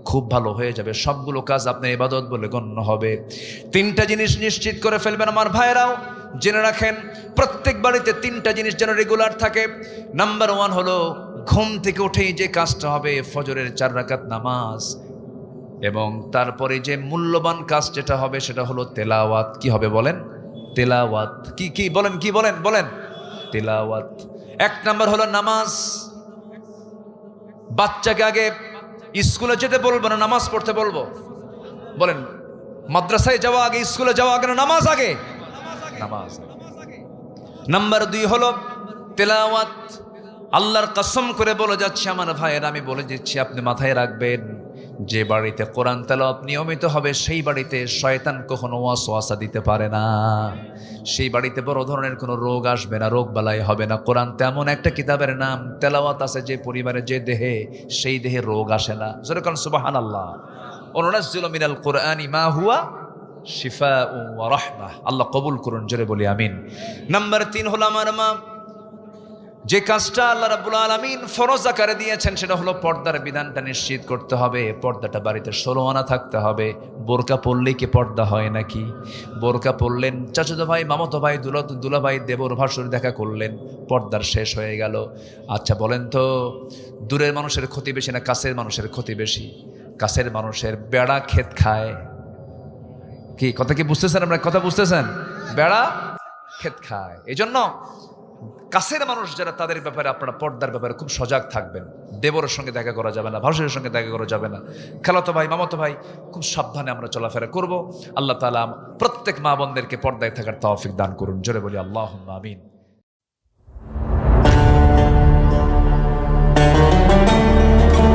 খুব ভালো হয়ে যাবে। সবগুলো কাজ আপনার ইবাদত বলে গণ্য হবে। 3টা জিনিস নিশ্চিত করে ফেলবেন। আমার ভাইয়েরাও জেনে রাখেন, প্রত্যেক বাড়িতে 3টা জিনিস যেন রেগুলার থাকে। নাম্বার 1 হলো ঘুম থেকে উঠেই যে কাজটা হবে, ফজরের 4 রাকাত নামাজ, এবং তারপরে যে মূল্যবান কাজ যেটা হবে সেটা হলো তেলাওয়াত। কি হবে বলেন? তেলাওয়াত। কি বলেন? কি বলেন? বলেন তেলাওয়াত। 1 নাম্বার হলো নামাজ। বাচ্চাকে আগে স্কুলে যেতে বলবো না নামাজ পড়তে বলবো? বলেন, মাদ্রাসায় যাওয়া আগে, স্কুলে যাওয়া আগে না নামাজ আগে? নামাজ। নাম্বার 2 হলো তেলাওয়াত। আল্লাহর কসম করে বলে যাচ্ছি আমার ভাইয়ের, আমি বলে দিচ্ছি, আপনি মাথায় রাখবেন, যে বাড়িতে কোরআন তেলাওয়াত নিয়মিত হবে সেই বাড়িতে শয়তান কখনো ওয়াসওয়াসা দিতে পারে না। সেই বাড়িতে বড় ধরনের কোনো রোগ আসবে না, রোগ বালাই হবে না। কোরআন তেমন একটা কিতাবের নাম, তেলাওয়াত আছে যে পরিবারে, যে দেহে, সেই দেহে রোগ আসে না। জোরে কোন সুবহানাল্লাহ। ওয়ানুনাজ্জিলু মিনাল কুরআনি মা হুয়া শিফাউ ওয়া রাহমাহ। আল্লাহ কবুল করুন। জোরে বলি আমিন। নাম্বার 3 হলো আমার মা, যে কাজটা আল্লাহ রাব্বুল আলামিন ফরজ আকারে দিয়েছেন সেটা হলো পর্দার বিধানটা নিশ্চিত করতে হবে। পর্দাটা বাড়িতে 16 আনা থাকতে হবে। বোরকা পরলেই কি পর্দা হয় নাকি? বোরকা পরলেন, চাচাতো ভাই, মামাতো ভাই, দুলা ভাই, দেবর ভাসুর দেখা করলেন, পর্দার শেষ হয়ে গেল। আচ্ছা বলেন তো, দূরের মানুষের ক্ষতি বেশি না কাছের মানুষের ক্ষতি বেশি? কাছের মানুষের বেড়া ক্ষেত খায়। কি কথা কি বুঝতেছেন? আপনার কথা বুঝতেছেন? বেড়া ক্ষেত খায়। এই জন্য কাছের মানুষ যারা, তাদের ব্যাপারে আপনারা পর্দার ব্যাপারে খুব সজাগ থাকবেন। দেবরের সঙ্গে দেখা করা যাবে না, ভাসুরের সঙ্গে দেখা করা যাবে না, খালাতো ভাই, মামাতো ভাই, খুব সাবধানে আমরা চলাফেরা করব। আল্লাহ তাআলা প্রত্যেক মা বোনদেরকে পর্দায় থাকার তৌফিক দান করুন। জোরে বলি আল্লাহুম্মা আমিন।